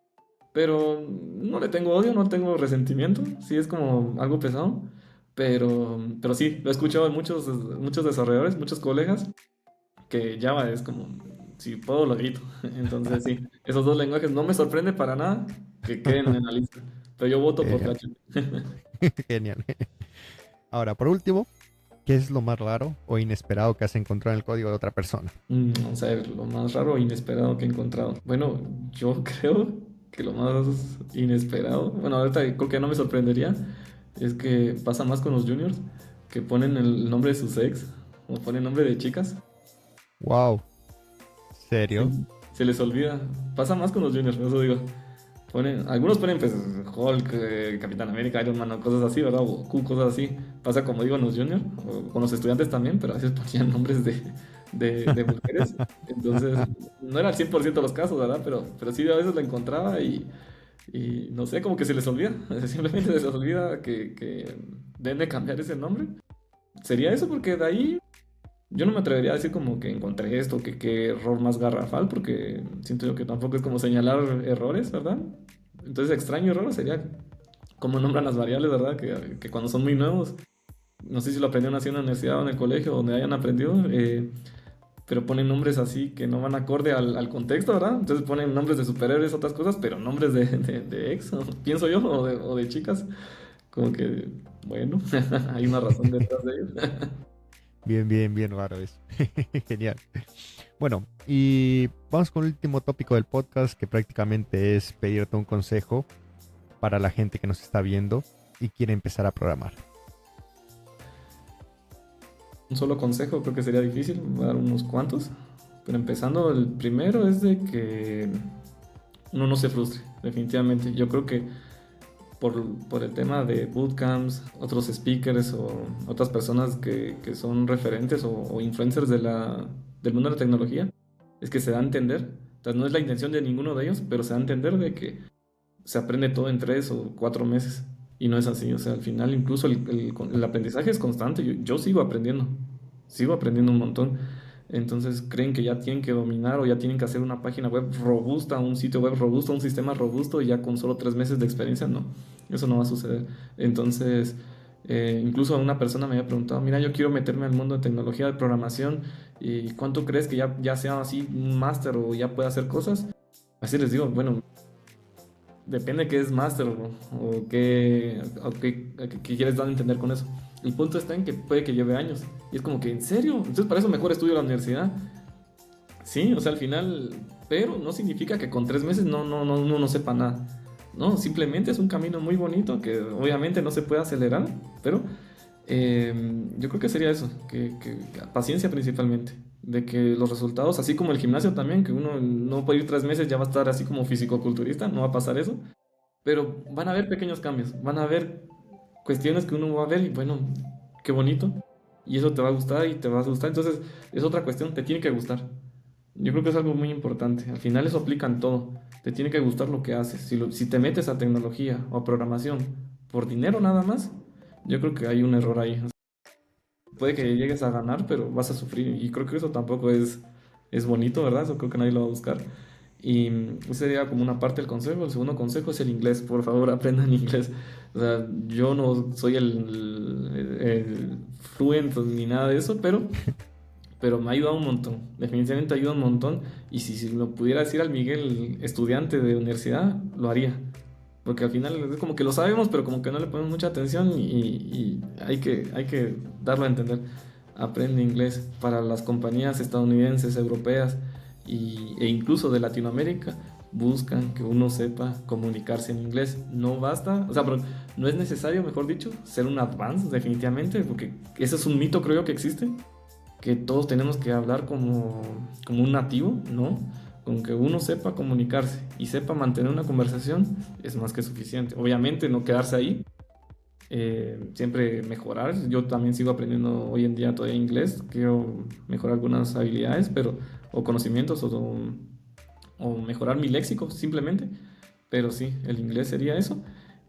pero no le tengo odio, no tengo resentimiento, sí es como algo pesado, pero sí, lo he escuchado de muchos desarrolladores, muchos colegas, que Java es como, si puedo lo grito. Entonces sí, esos dos lenguajes no me sorprende para nada que queden en la lista, pero yo voto por Genial, PHP. genial. Ahora, por último, ¿qué es lo más raro o inesperado que has encontrado en el código de otra persona? Vamos a ver, lo más raro e inesperado que he encontrado. Bueno, yo creo que lo más inesperado, bueno, ahorita creo que no me sorprendería, es que pasa más con los juniors, que ponen el nombre de sus ex, o ponen nombre de chicas. Wow, Sí, ¿serio? se les olvida. Pasa más con los juniors, por eso digo. Algunos ponen pues Hulk, Capitán América, Iron Man o cosas así, ¿verdad? O Goku, cosas así. Pasa como digo en los juniors, o con los estudiantes también, pero a veces ponían nombres de mujeres. Entonces, no era al 100% los casos, ¿verdad? Pero sí a veces lo encontraba y no sé, como que se les olvida. Simplemente se les olvida que deben de cambiar ese nombre. Sería eso porque de ahí yo no me atrevería a decir como que encontré esto, que qué error más garrafal, porque siento yo que tampoco es como señalar errores, ¿verdad? Entonces, extraño error sería cómo nombran las variables, ¿verdad? Que cuando son muy nuevos, no sé si lo aprendieron así en la universidad o en el colegio, donde hayan aprendido, pero ponen nombres así que no van acorde al contexto, ¿verdad? Entonces ponen nombres de superhéroes, otras cosas, pero nombres de ex, pienso yo, o de chicas, como que, bueno, hay una razón detrás de ello. Bien, bien, bien raro eso. Genial. Bueno, y vamos con el último tópico del podcast, que prácticamente es pedirte un consejo para la gente que nos está viendo y quiere empezar a programar. Un solo consejo creo que sería difícil, voy a dar unos cuantos. Pero empezando, el primero es de que uno no se frustre, definitivamente. Yo creo que por el tema de bootcamps, otros speakers o otras personas que son referentes o influencers del mundo de la tecnología, es que se da a entender. O sea, no es la intención de ninguno de ellos, pero se da a entender de que se aprende todo en 3 o 4 meses. Y no es así. O sea, al final incluso el aprendizaje es constante. Yo sigo aprendiendo un montón. Entonces creen que ya tienen que dominar o ya tienen que hacer una página web robusta, un sitio web robusto, un sistema robusto y ya con solo 3 meses de experiencia. No, eso no va a suceder. Entonces, incluso una persona me había preguntado, mira, yo quiero meterme al mundo de tecnología de programación y ¿cuánto crees que ya sea así un máster o ya pueda hacer cosas? Así les digo, bueno, depende qué es máster o qué quieres dar a entender con eso. El punto está en que puede que lleve años. Y es como que, ¿en serio? Entonces para eso mejor estudio la universidad. Sí, o sea, al final, pero no significa que con 3 meses no sepa nada. No, simplemente es un camino muy bonito que obviamente no se puede acelerar, pero yo creo que sería eso, que paciencia principalmente, de que los resultados, así como el gimnasio también, que uno no puede ir 3 meses ya va a estar así como fisicoculturista, no va a pasar eso, pero van a haber pequeños cambios, van a haber cuestiones que uno va a ver y bueno, qué bonito, y eso te va a gustar y te va a gustar, entonces es otra cuestión, te tiene que gustar. Yo creo que es algo muy importante, al final eso aplica en todo, te tiene que gustar lo que haces, si te metes a tecnología o a programación por dinero nada más, yo creo que hay un error ahí. Puede que llegues a ganar, pero vas a sufrir. Y creo que eso tampoco es bonito, ¿verdad? Eso creo que nadie lo va a buscar. Y ese sería como una parte del consejo. El segundo consejo es el inglés. Por favor, aprendan inglés. O sea, yo no soy el fluent ni nada de eso, pero pero me ha ayudado un montón, definitivamente ayuda un montón, y si lo pudiera decir al Miguel estudiante de universidad, lo haría, porque al final es como que lo sabemos, pero como que no le ponemos mucha atención y hay que darlo a entender. Aprende inglés para las compañías estadounidenses, europeas e incluso de Latinoamérica. Buscan que uno sepa comunicarse en inglés. No basta, o sea, pero no es necesario, mejor dicho, ser un advanced definitivamente, porque ese es un mito creo que existe, que todos tenemos que hablar como un nativo, ¿no? Con que uno sepa comunicarse y sepa mantener una conversación es más que suficiente. Obviamente no quedarse ahí, siempre mejorar. Yo también sigo aprendiendo hoy en día todavía inglés, quiero mejorar algunas habilidades, pero, o conocimientos, o mejorar mi léxico simplemente, pero sí, el inglés sería eso.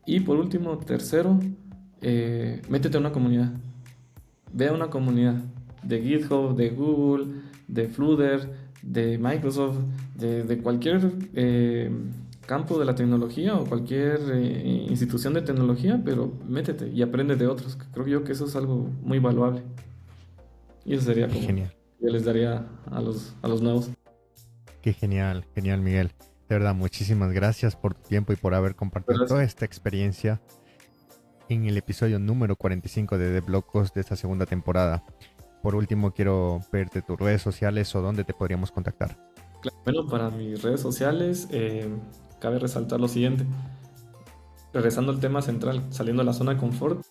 Y por último, tercero, métete a una comunidad. Ve a una comunidad de GitHub, de Google, de Flutter, de Microsoft, de cualquier campo de la tecnología o cualquier institución de tecnología, pero métete y aprende de otros. Creo yo que eso es algo muy valuable. Y eso sería Qué como genial, yo les daría a los nuevos. qué genial, genial, Miguel. De verdad, muchísimas gracias por tu tiempo y por haber compartido Gracias. toda esta experiencia en el episodio número 45 de Deblocos de esta segunda temporada. Por último, quiero pedirte tus redes sociales o dónde te podríamos contactar. Bueno, para mis redes sociales, cabe resaltar lo siguiente. Regresando al tema central, saliendo de la zona de confort,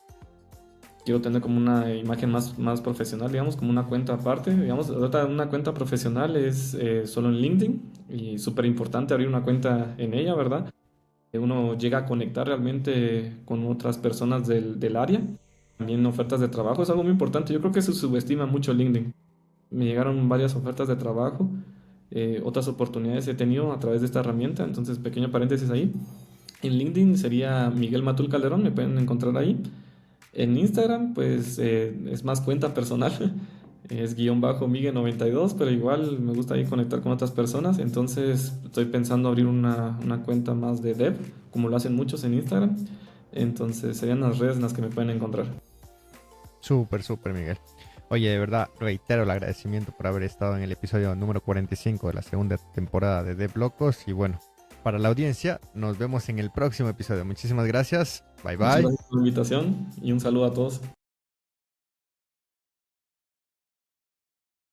quiero tener como una imagen más profesional, digamos, como una cuenta aparte. Digamos, ahorita una cuenta profesional es solo en LinkedIn y súper importante abrir una cuenta en ella, ¿verdad? Que uno llega a conectar realmente con otras personas del área. También ofertas de trabajo es algo muy importante. Yo creo que se subestima mucho LinkedIn. Me llegaron varias ofertas de trabajo, otras oportunidades he tenido a través de esta herramienta, entonces pequeño paréntesis ahí. En LinkedIn sería Miguel Matul Calderón, me pueden encontrar ahí. En Instagram, pues es más cuenta personal, es guión bajo Migue92, pero igual me gusta ahí conectar con otras personas, entonces estoy pensando abrir una cuenta más de dev, como lo hacen muchos en Instagram, entonces serían las redes en las que me pueden encontrar. Súper, súper, Miguel. Oye, de verdad, reitero el agradecimiento por haber estado en el episodio número 45 de la segunda temporada de Deblocos. Y bueno, para la audiencia, nos vemos en el próximo episodio. Muchísimas gracias. Bye, Muchas bye. gracias por la invitación y un saludo a todos.